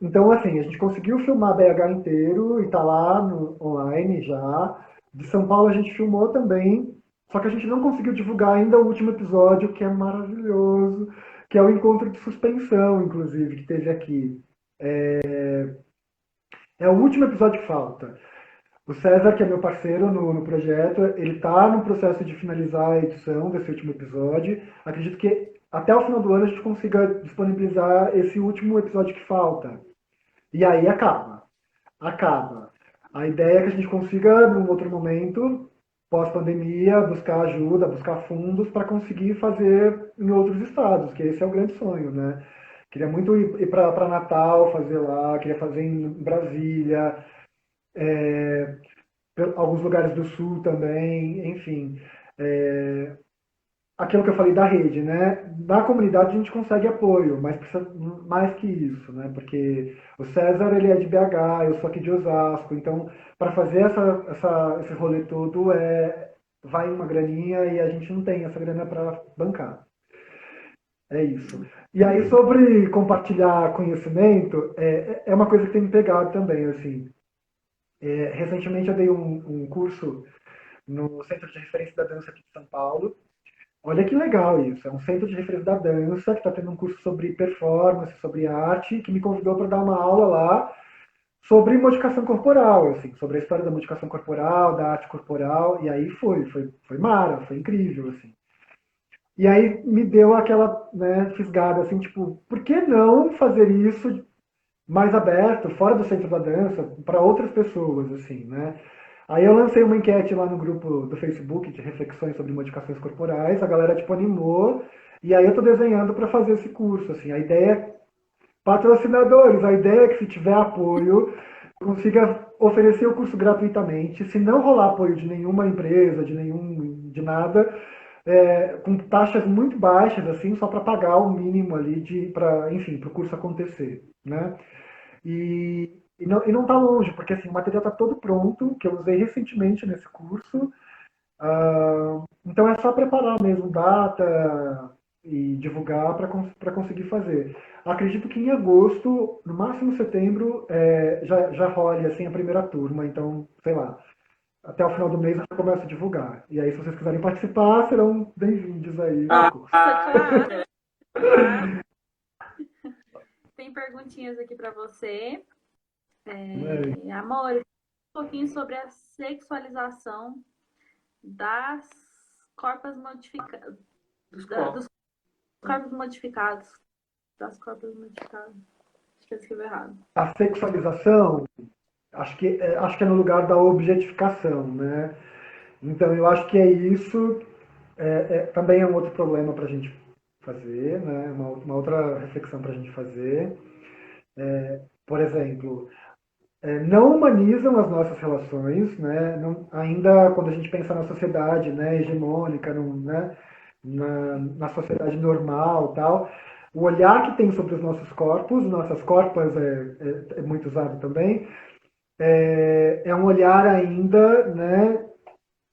Então, assim, a gente conseguiu filmar BH inteiro e tá lá online já. De São Paulo a gente filmou também, só que a gente não conseguiu divulgar ainda o último episódio, que é maravilhoso, que é o encontro de suspensão, inclusive, que teve aqui. É o último episódio que falta. O César, que é meu parceiro no projeto, ele está no processo de finalizar a edição desse último episódio. Acredito que até o final do ano a gente consiga disponibilizar esse último episódio que falta. E aí acaba. Acaba. A ideia é que a gente consiga, num outro momento, pós-pandemia, buscar ajuda, buscar fundos para conseguir fazer em outros estados, que esse é o grande sonho, né? Queria muito ir para Natal, fazer lá, queria fazer em Brasília, alguns lugares do sul também, enfim. Aquilo que eu falei da rede, né? Na comunidade a gente consegue apoio, mas precisa mais que isso, né? Porque o César, ele é de BH, eu sou aqui de Osasco, então para fazer esse rolê todo vai uma graninha e a gente não tem essa grana para bancar. É isso. E aí sobre compartilhar conhecimento, é uma coisa que tem me pegado também, assim. Recentemente eu dei um curso no Centro de Referência da Dança aqui de São Paulo. Olha que legal isso. É um centro de referência da dança que está tendo um curso sobre performance, sobre arte, que me convidou para dar uma aula lá sobre modificação corporal, assim, sobre a história da modificação corporal, da arte corporal. E aí foi mara, foi incrível, assim. E aí me deu aquela, né, fisgada, assim, tipo, por que não fazer isso mais aberto, fora do centro da dança, para outras pessoas, assim, né? Aí eu lancei uma enquete lá no grupo do Facebook de reflexões sobre modificações corporais, a galera tipo animou, e aí eu tô desenhando para fazer esse curso, assim. A ideia é patrocinadores, a ideia é que se tiver apoio, consiga oferecer o curso gratuitamente, se não rolar apoio de nenhuma empresa, de nada, com taxas muito baixas, assim, só para pagar o mínimo ali para, enfim, para o curso acontecer, né? E não está longe, porque assim, o material está todo pronto, que eu usei recentemente nesse curso. Então é só preparar mesmo data e divulgar para conseguir fazer. Acredito que em agosto, no máximo setembro, já role assim, a primeira turma. Então, sei lá, até o final do mês eu já começo a divulgar. E aí, se vocês quiserem participar, serão bem-vindos aí no curso. Nossa, claro. Tem perguntinhas aqui para você. Amor, um pouquinho sobre a sexualização das corpas modificadas. Dos corpos modificados. Das corpas modificadas. Acho que eu escrevi errado. A sexualização, acho que é no lugar da objetificação, né? Então, eu acho que é isso. Também é um outro problema para a gente fazer, né? Uma outra reflexão para a gente fazer. Por exemplo, não humanizam as nossas relações, né? Ainda quando a gente pensa na sociedade, né, hegemônica, né, na sociedade normal, tal, o olhar que tem sobre os nossos corpos, nossas corpas é muito usado também, é um olhar ainda, né,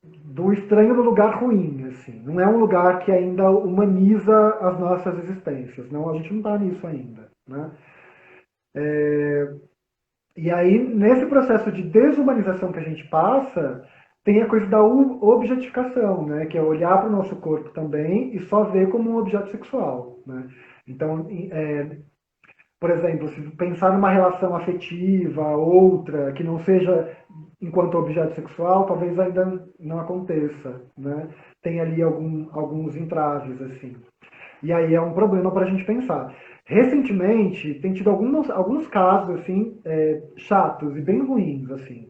do estranho no lugar ruim, assim. Não é um lugar que ainda humaniza as nossas existências. Não, a gente não está nisso ainda, né? E aí, nesse processo de desumanização que a gente passa, tem a coisa da objetificação, né? Que é olhar para o nosso corpo também e só ver como um objeto sexual, né? Então, por exemplo, se pensar numa relação afetiva, outra, que não seja enquanto objeto sexual, talvez ainda não aconteça, né? Tem ali alguns entraves, assim. E aí é um problema para a gente pensar. Recentemente, tem tido alguns casos, assim, chatos e bem ruins, assim.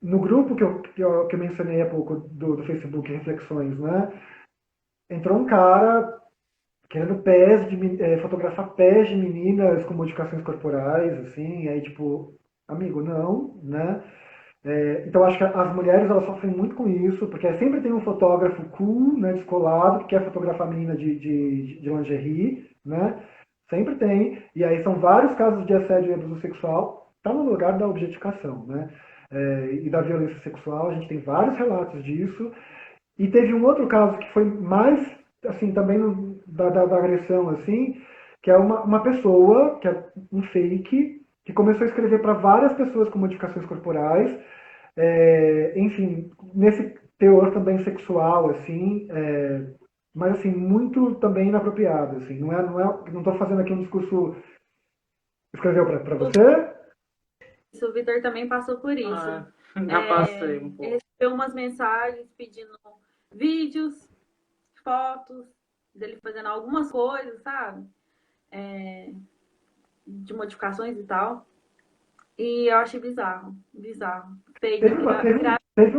No grupo que eu mencionei há pouco do Facebook Reflexões, né? Entrou um cara querendo fotografar pés de meninas com modificações corporais, assim, e aí, tipo, amigo, não, né? Então, acho que as mulheres, elas sofrem muito com isso, porque sempre tem um fotógrafo cool, né, descolado, que quer fotografar a menina de lingerie, né? Sempre tem, e aí são vários casos de assédio e abuso sexual, tá no lugar da objetificação, né? E da violência sexual, a gente tem vários relatos disso, e teve um outro caso que foi mais, assim, também da agressão, assim, que é uma pessoa, que é um fake, que começou a escrever para várias pessoas com modificações corporais, enfim, nesse teor também sexual, assim, mas assim, muito também inapropriado, assim, não estou fazendo aqui um discurso, escreveu para você? O Vitor também passou por isso. Já passei um pouco. Recebeu umas mensagens pedindo vídeos, fotos dele fazendo algumas coisas, sabe? De modificações e tal. E eu achei bizarro. Fake. Teve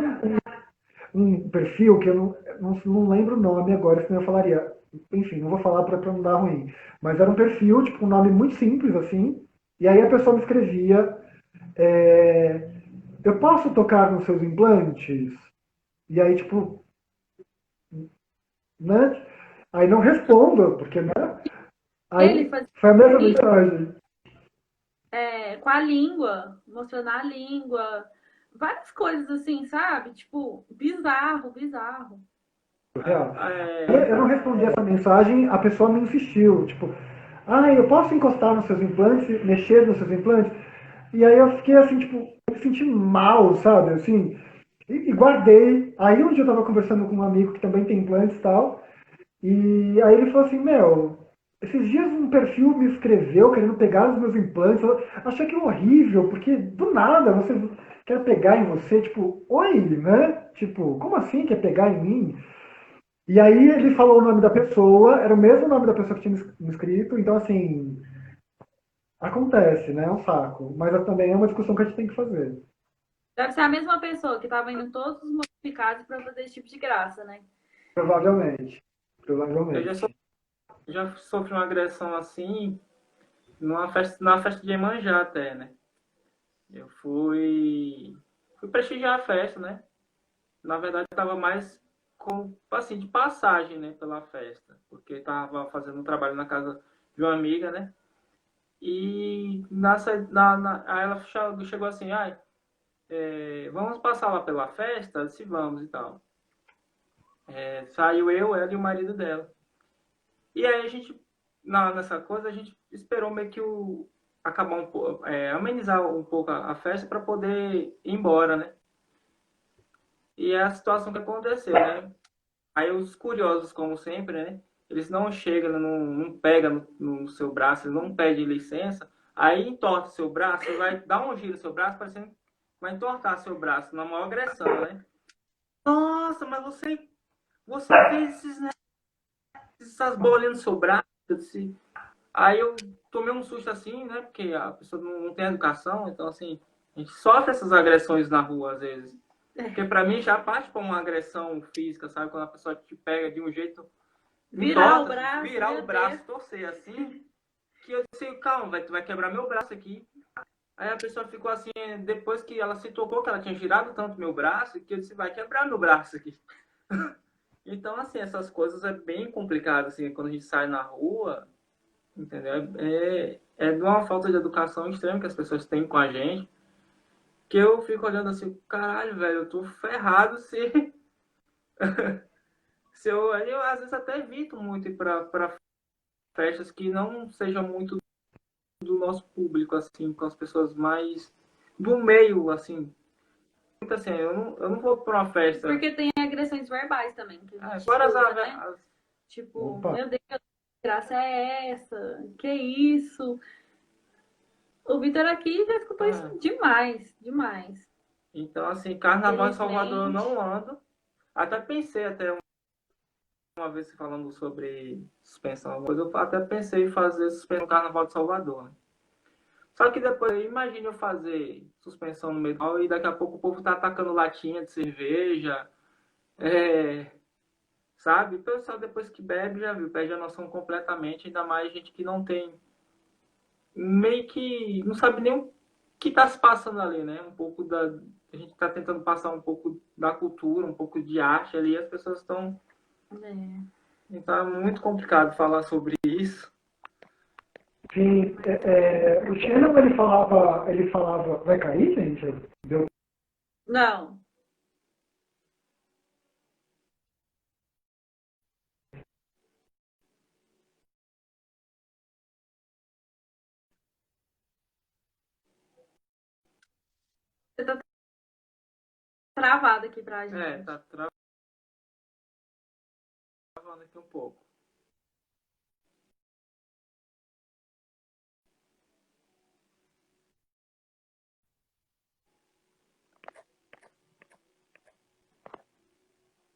um perfil que eu não lembro o nome agora, senão eu falaria. Enfim, não vou falar para não dar ruim. Mas era um perfil, tipo, um nome muito simples, assim. E aí a pessoa me escrevia: eu posso tocar nos seus implantes? E aí, tipo, né? Aí não respondo, porque, né? Aí foi a mesma mensagem. Com a língua, mostrando a língua, várias coisas assim, sabe? Tipo, bizarro. Real. Eu não respondi essa mensagem, a pessoa me insistiu, tipo, eu posso encostar nos seus implantes, mexer nos seus implantes? E aí eu fiquei assim, tipo, me senti mal, sabe, assim, e guardei. Aí um dia eu tava conversando com um amigo que também tem implantes e tal, e aí ele falou assim, esses dias um perfil me escreveu querendo pegar os meus implantes, eu achei aquilo horrível, porque do nada você quer pegar em você, tipo, oi, né? Tipo, como assim quer pegar em mim? E aí ele falou o nome da pessoa, era o mesmo nome da pessoa que tinha me escrito, então assim, acontece, né? É um saco. Mas também é uma discussão que a gente tem que fazer. Deve ser a mesma pessoa que estava indo todos os modificados para fazer esse tipo de graça, né? Provavelmente. Eu já sofri uma agressão assim, na festa de Iemanjá até, né? Eu fui prestigiar a festa, né? Na verdade, eu estava mais assim, de passagem, né, pela festa, porque estava fazendo um trabalho na casa de uma amiga, né? E aí ela chegou assim, vamos passar lá pela festa? Eu disse, vamos e tal. Saiu eu, ela e o marido dela. E aí a gente, nessa coisa, a gente esperou meio que acabar um pouco, amenizar um pouco a festa para poder ir embora, né? E é a situação que aconteceu, né? Aí os curiosos, como sempre, né? Eles não chegam, não pegam no seu braço, eles não pedem licença, aí entorta seu braço, você vai dar um giro no seu braço, parecendo que vai entortar seu braço, na maior agressão, né? Nossa, mas você fez essas bolinhas no seu braço. Aí eu tomei um susto assim, né? Porque a pessoa não tem educação, então assim, a gente sofre essas agressões na rua às vezes. Porque pra mim já parte para uma agressão física, sabe? Quando a pessoa te pega de um jeito. Virar o braço, torcer assim. Que eu disse, calma, tu vai quebrar meu braço aqui. Aí a pessoa ficou assim, depois que ela se tocou, que ela tinha girado tanto meu braço, que eu disse, vai quebrar meu braço aqui. Então, assim, essas coisas é bem complicado, assim, quando a gente sai na rua, entendeu? É de uma falta de educação extrema que as pessoas têm com a gente, que eu fico olhando assim, caralho, velho, eu tô ferrado se... eu às vezes até evito muito ir pra festas que não sejam muito do nosso público, assim, com as pessoas mais do meio, assim. Muito assim, eu não vou pra uma festa... Porque tem agressões verbais também. Que a gente Agora escuta, né? Tipo, Opa. meu Deus, que graça é essa? Que isso? O Vitor aqui já escutou isso demais, demais. Então, assim, carnaval em Salvador eu Felizmente. não ando. Até pensei uma vez falando sobre suspensão, mas eu até pensei em fazer suspensão no carnaval de Salvador, né? Só que depois, imagine eu fazer suspensão no meio do e daqui a pouco o povo tá atacando latinha de cerveja, sabe? O pessoal depois que bebe já viu, perde a noção completamente, ainda mais gente que não tem, meio que não sabe nem o que está se passando ali, né? Um pouco a gente está tentando passar um pouco da cultura, um pouco de arte ali, as pessoas estão... Então é muito complicado falar sobre isso. Sim, o Shannon ele falava, vai cair, gente? Deu. Não. Você tá travado aqui pra gente. Tá travando aqui um pouco.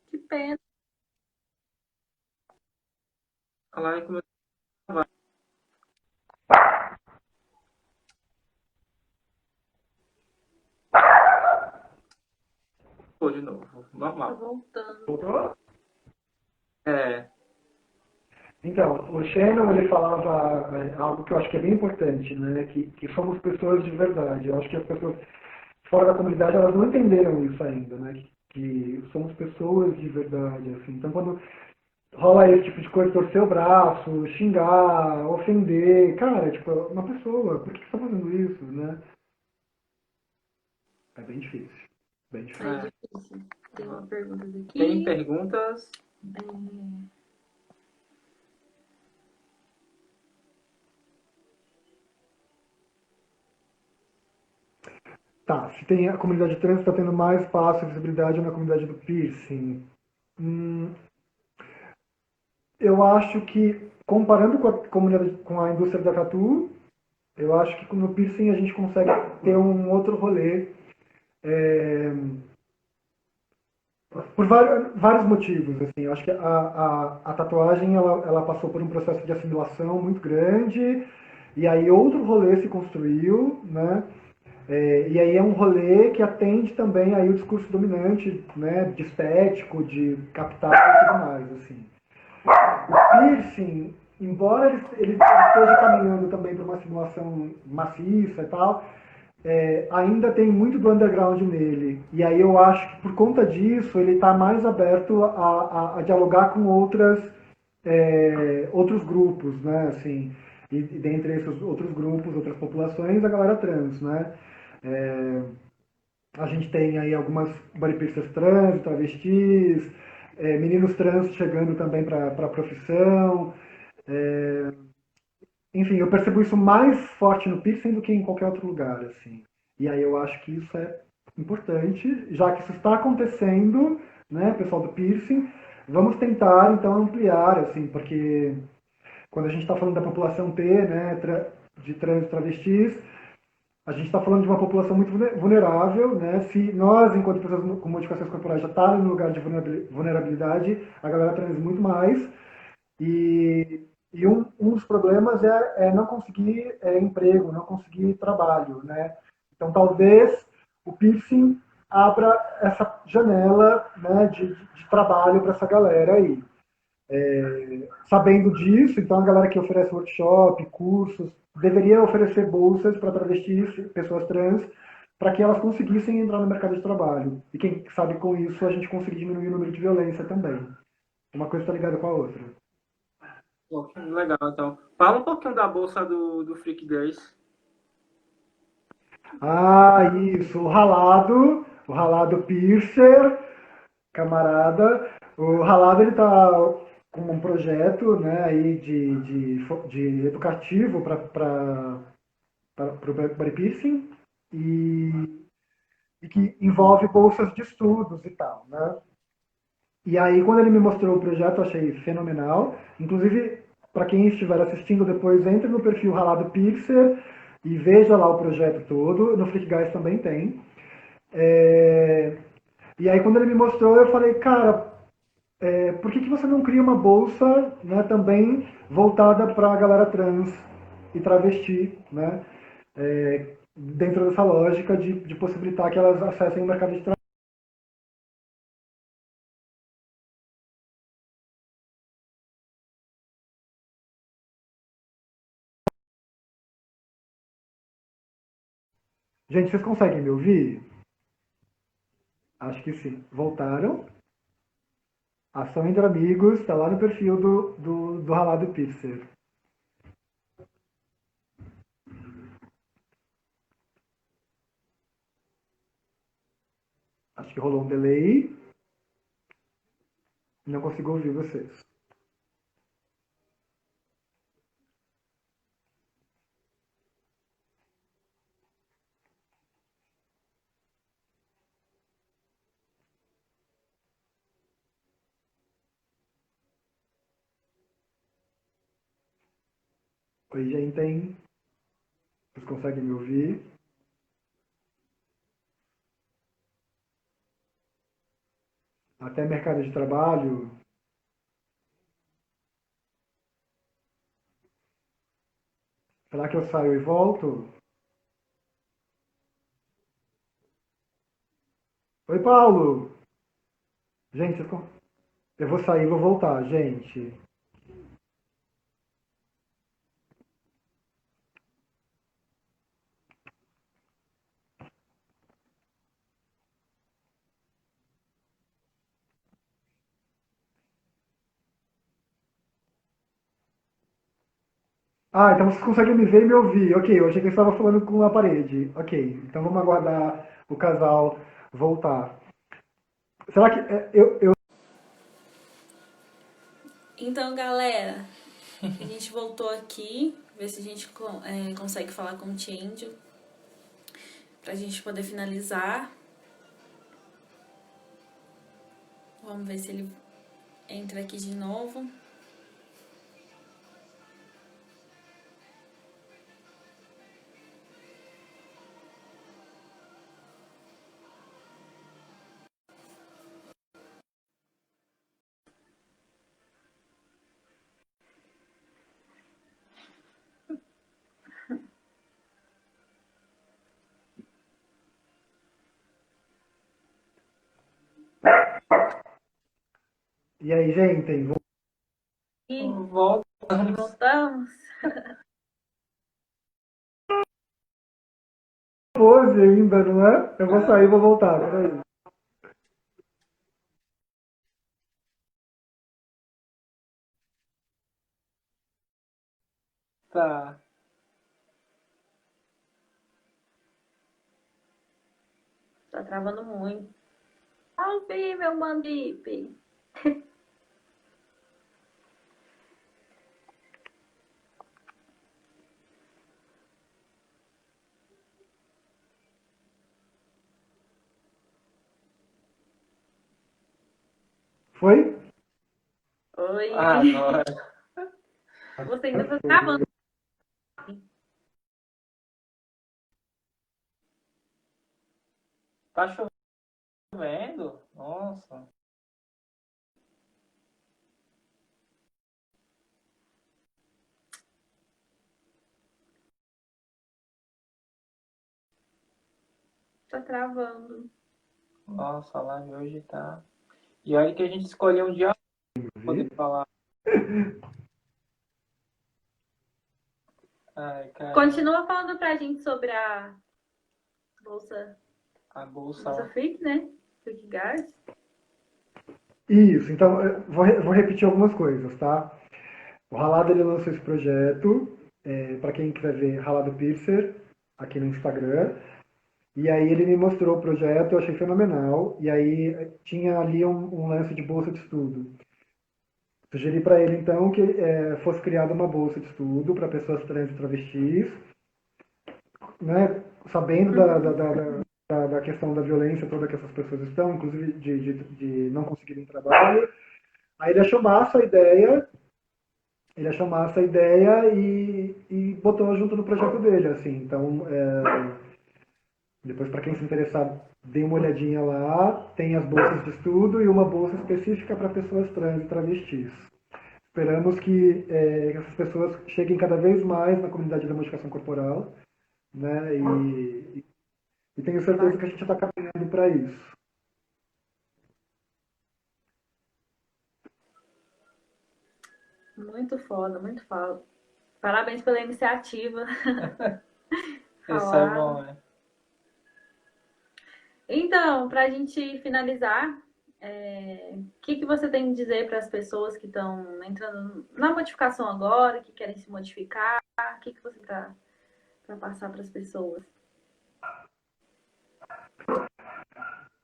Que pena. Olha lá, começou a travar. Pô, de novo, Tá normal. voltando. Voltou? É, Então, o Shannon ele falava algo que eu acho que é bem importante, né? Que somos pessoas de verdade. Eu acho que as pessoas fora da comunidade elas não entenderam isso ainda, né? Que somos pessoas de verdade, assim. Então, quando rola esse tipo de coisa, torcer o braço, xingar, ofender, cara, tipo, uma pessoa, por que você tá fazendo isso, né? É bem difícil, bem difícil. É difícil. Tem uma pergunta aqui. Tem perguntas? Tá, se tem a comunidade trans está tendo mais espaço e visibilidade na comunidade do piercing. Eu acho que, comparando com a comunidade, com a indústria da tatu, eu acho que no piercing a gente consegue ter um outro rolê. Por vários motivos, assim. Eu acho que a tatuagem ela passou por um processo de assimilação muito grande, e aí outro rolê se construiu, né? E aí é um rolê que atende também aí o discurso dominante, né, de estético, de capital e tudo mais, assim. O piercing, embora ele esteja caminhando também para uma simulação maciça e tal, ainda tem muito do underground nele. E aí eu acho que por conta disso ele está mais aberto a dialogar com outros grupos, né? Assim, e dentre esses outros grupos, outras populações, a galera trans, né? É, a gente tem aí algumas bodypiercers trans, travestis, meninos trans chegando também para a profissão. É, enfim, eu percebo isso mais forte no piercing do que em qualquer outro lugar, assim. E aí eu acho que isso é importante, já que isso está acontecendo, né, pessoal do piercing, vamos tentar então ampliar, assim, porque quando a gente está falando da população T, né, de trans e travestis, a gente está falando de uma população muito vulnerável, né? Se nós, enquanto pessoas com modificações corporais, já está no lugar de vulnerabilidade, a galera trans muito mais. E um dos problemas é não conseguir emprego, não conseguir trabalho, né? Então, talvez o piercing abra essa janela, né, de trabalho para essa galera aí. Sabendo disso, então a galera que oferece workshop, cursos, deveria oferecer bolsas para travestis, pessoas trans, para que elas conseguissem entrar no mercado de trabalho. E quem sabe com isso a gente conseguir diminuir o número de violência também. Uma coisa está ligada com a outra. Pô, legal, então. Fala um pouquinho da bolsa do Freak 10. Ah, isso, o ralado piercer, camarada. O ralado ele tá com um projeto, né, aí de educativo para o body piercing e que envolve bolsas de estudos e tal, né? E aí, quando ele me mostrou o projeto, eu achei fenomenal. Inclusive, para quem estiver assistindo depois, entre no perfil Ralado Pixel e veja lá o projeto todo. No Flick Guys também tem. E aí, quando ele me mostrou, eu falei, cara, por que você não cria uma bolsa, né, também voltada para a galera trans e travesti, né? Dentro dessa lógica de possibilitar que elas acessem o mercado de trabalho. Gente, vocês conseguem me ouvir? Acho que sim. Voltaram? Ação entre amigos, está lá no perfil do Ralado Pixel. Acho que rolou um delay. Não consigo ouvir vocês. Oi, gente. Vocês conseguem me ouvir? Até mercado de trabalho. Será que eu saio e volto? Oi, Paulo! Gente, eu vou sair e vou voltar, gente. Ah, então vocês conseguem me ver e me ouvir. Ok, eu achei que eu estava falando com a parede. Ok, então vamos aguardar o casal voltar. Será que eu Então, galera, a gente voltou aqui, ver se a gente consegue falar com o Change pra gente poder finalizar. Vamos ver se ele entra aqui de novo. E aí, gente? E Voltamos. voltamos. Hoje ainda, não é? Eu vou sair e vou voltar, peraí. Tá. Tá travando muito. Ao vivo, meu Mandipe. Foi? Oi. Agora. Você ainda tá travando. Tá chovendo? Nossa. Tá travando. Nossa, a live hoje tá. E olha que a gente escolheu um dia pra poder falar. Ai, cara, Continua falando pra gente sobre a bolsa a bolsa. FIC, né? FIC Guard. Isso, então eu vou repetir algumas coisas, tá? O Ralado ele lançou esse projeto, para quem quiser ver, Ralado Piercer, aqui no Instagram. E aí ele me mostrou o projeto, eu achei fenomenal. E aí tinha ali um lance de bolsa de estudo. Sugeri para ele então que fosse criada uma bolsa de estudo para pessoas trans e travestis, né? Sabendo da questão da violência toda que essas pessoas estão, inclusive de não conseguirem trabalho. Aí ele achou massa a ideia e botou junto no projeto dele, assim. Então, depois, para quem se interessar, dê uma olhadinha lá. Tem as bolsas de estudo e uma bolsa específica para pessoas trans e travestis. Esperamos que essas pessoas cheguem cada vez mais na comunidade da modificação corporal, né? E tenho certeza que a gente está caminhando para isso. Muito foda, muito foda. Parabéns pela iniciativa. Isso é bom, né? Então, para a gente finalizar, o que você tem a dizer para as pessoas que estão entrando na modificação agora, que querem se modificar? O que você está para passar para as pessoas?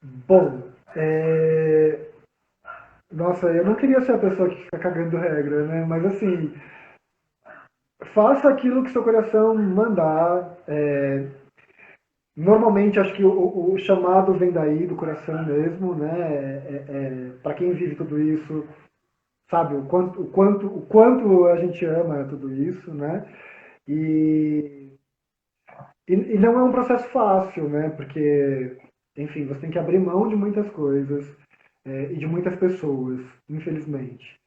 Bom, nossa, eu não queria ser a pessoa que fica cagando regra, né? Mas assim, faça aquilo que seu coração mandar. Normalmente, acho que o chamado vem daí, do coração mesmo, né? Para quem vive tudo isso, sabe o quanto a gente ama tudo isso, né? E, e não é um processo fácil, né? Porque, enfim, você tem que abrir mão de muitas coisas e de muitas pessoas, infelizmente.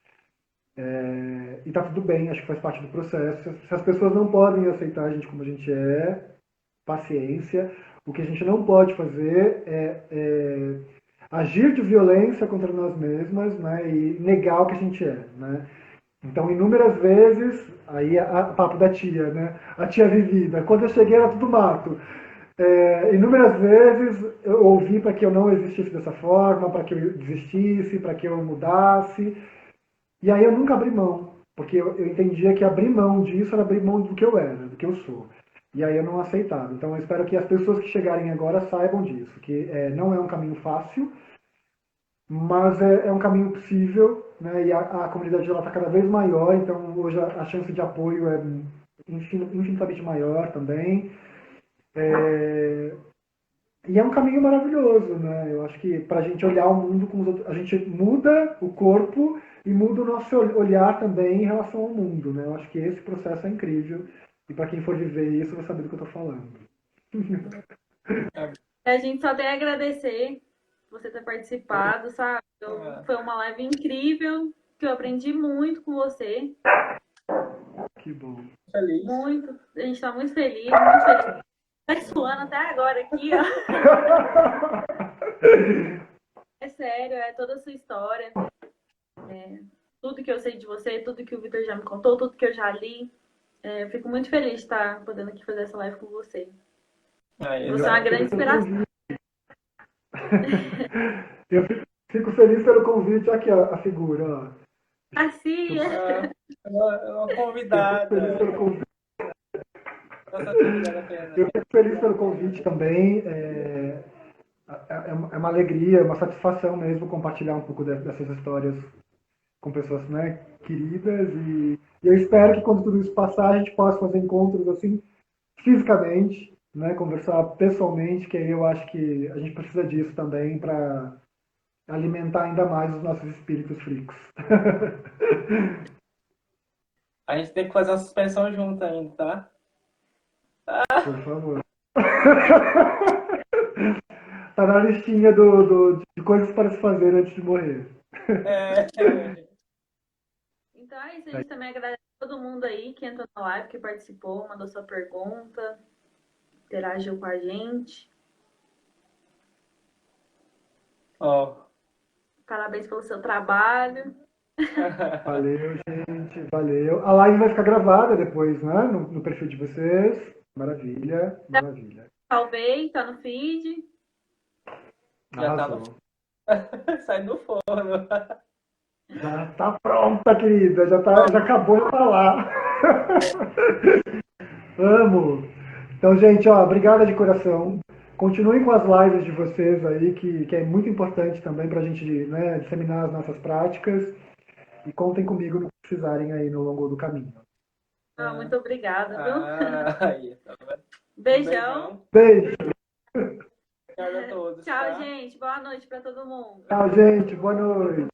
E tá tudo bem, acho que faz parte do processo. Se as pessoas não podem aceitar a gente como a gente é, paciência. O que a gente não pode fazer é agir de violência contra nós mesmas, né, e negar o que a gente é, né. Então, inúmeras vezes, aí papo da tia, né, a tia vivida, quando eu cheguei era tudo mato. Inúmeras vezes eu ouvi para que eu não existisse dessa forma, para que eu desistisse, para que eu mudasse, e aí eu nunca abri mão, porque eu entendia que abrir mão disso era abrir mão do que eu era, do que eu sou. E aí eu não aceitava. Então eu espero que as pessoas que chegarem agora saibam disso, que não é um caminho fácil, mas é um caminho possível, né? E a comunidade está cada vez maior, então hoje a chance de apoio é infinitamente maior também. E é um caminho maravilhoso, né? Eu acho que para a gente olhar o mundo com os outros, a gente muda o corpo e muda o nosso olhar também em relação ao mundo, né? Eu acho que esse processo é incrível e para quem for viver isso vai saber do que eu estou falando. A gente só tem a agradecer você ter participado, sabe? Foi uma live incrível, que eu aprendi muito com você. Que bom. Feliz. Muito. A gente está muito feliz, muito feliz. Tá suando até agora aqui, ó. É sério, é toda a sua história. tudo que eu sei de você, tudo que o Vitor já me contou, tudo que eu já li. Eu fico muito feliz de estar podendo aqui fazer essa live com você. Aí, Você é uma grande inspiração. Eu fico feliz pelo convite. Aqui, ó, a figura, ó. Assim, é uma Eu fico convidada. feliz pelo convite. Nossa convidada Fernanda. Eu fico feliz pelo convite também. É uma alegria, é uma satisfação mesmo compartilhar um pouco dessas histórias com pessoas, né, queridas. E eu espero que quando tudo isso passar, a gente possa fazer encontros assim, fisicamente, né, conversar pessoalmente, que aí eu acho que a gente precisa disso também para alimentar ainda mais os nossos espíritos fricos. A gente tem que fazer uma suspensão junto ainda, tá? Por favor. Tá na listinha de coisas para se fazer antes de morrer. É. então é isso. A gente também agradece a todo mundo aí que entrou na live, que participou, mandou sua pergunta, interagiu com a gente. Ó. Parabéns pelo seu trabalho. Valeu, gente. Valeu. A live vai ficar gravada depois, né? No perfil de vocês. Maravilha, maravilha. Salvei, tá no feed. Já Arrasou. Sai do forno. Já tá pronta, querida. Já acabou de falar. Amo. Então, gente, ó, obrigada de coração. Continuem com as lives de vocês aí, que é muito importante também para a gente, né, disseminar as nossas práticas. E contem comigo no que precisarem aí no longo do caminho. Muito obrigada, viu? Aí, tá vendo? Beijão. Beijo. Tchau a todos. Tchau, tá? gente. Boa noite para todo mundo. Tchau, gente. Boa noite.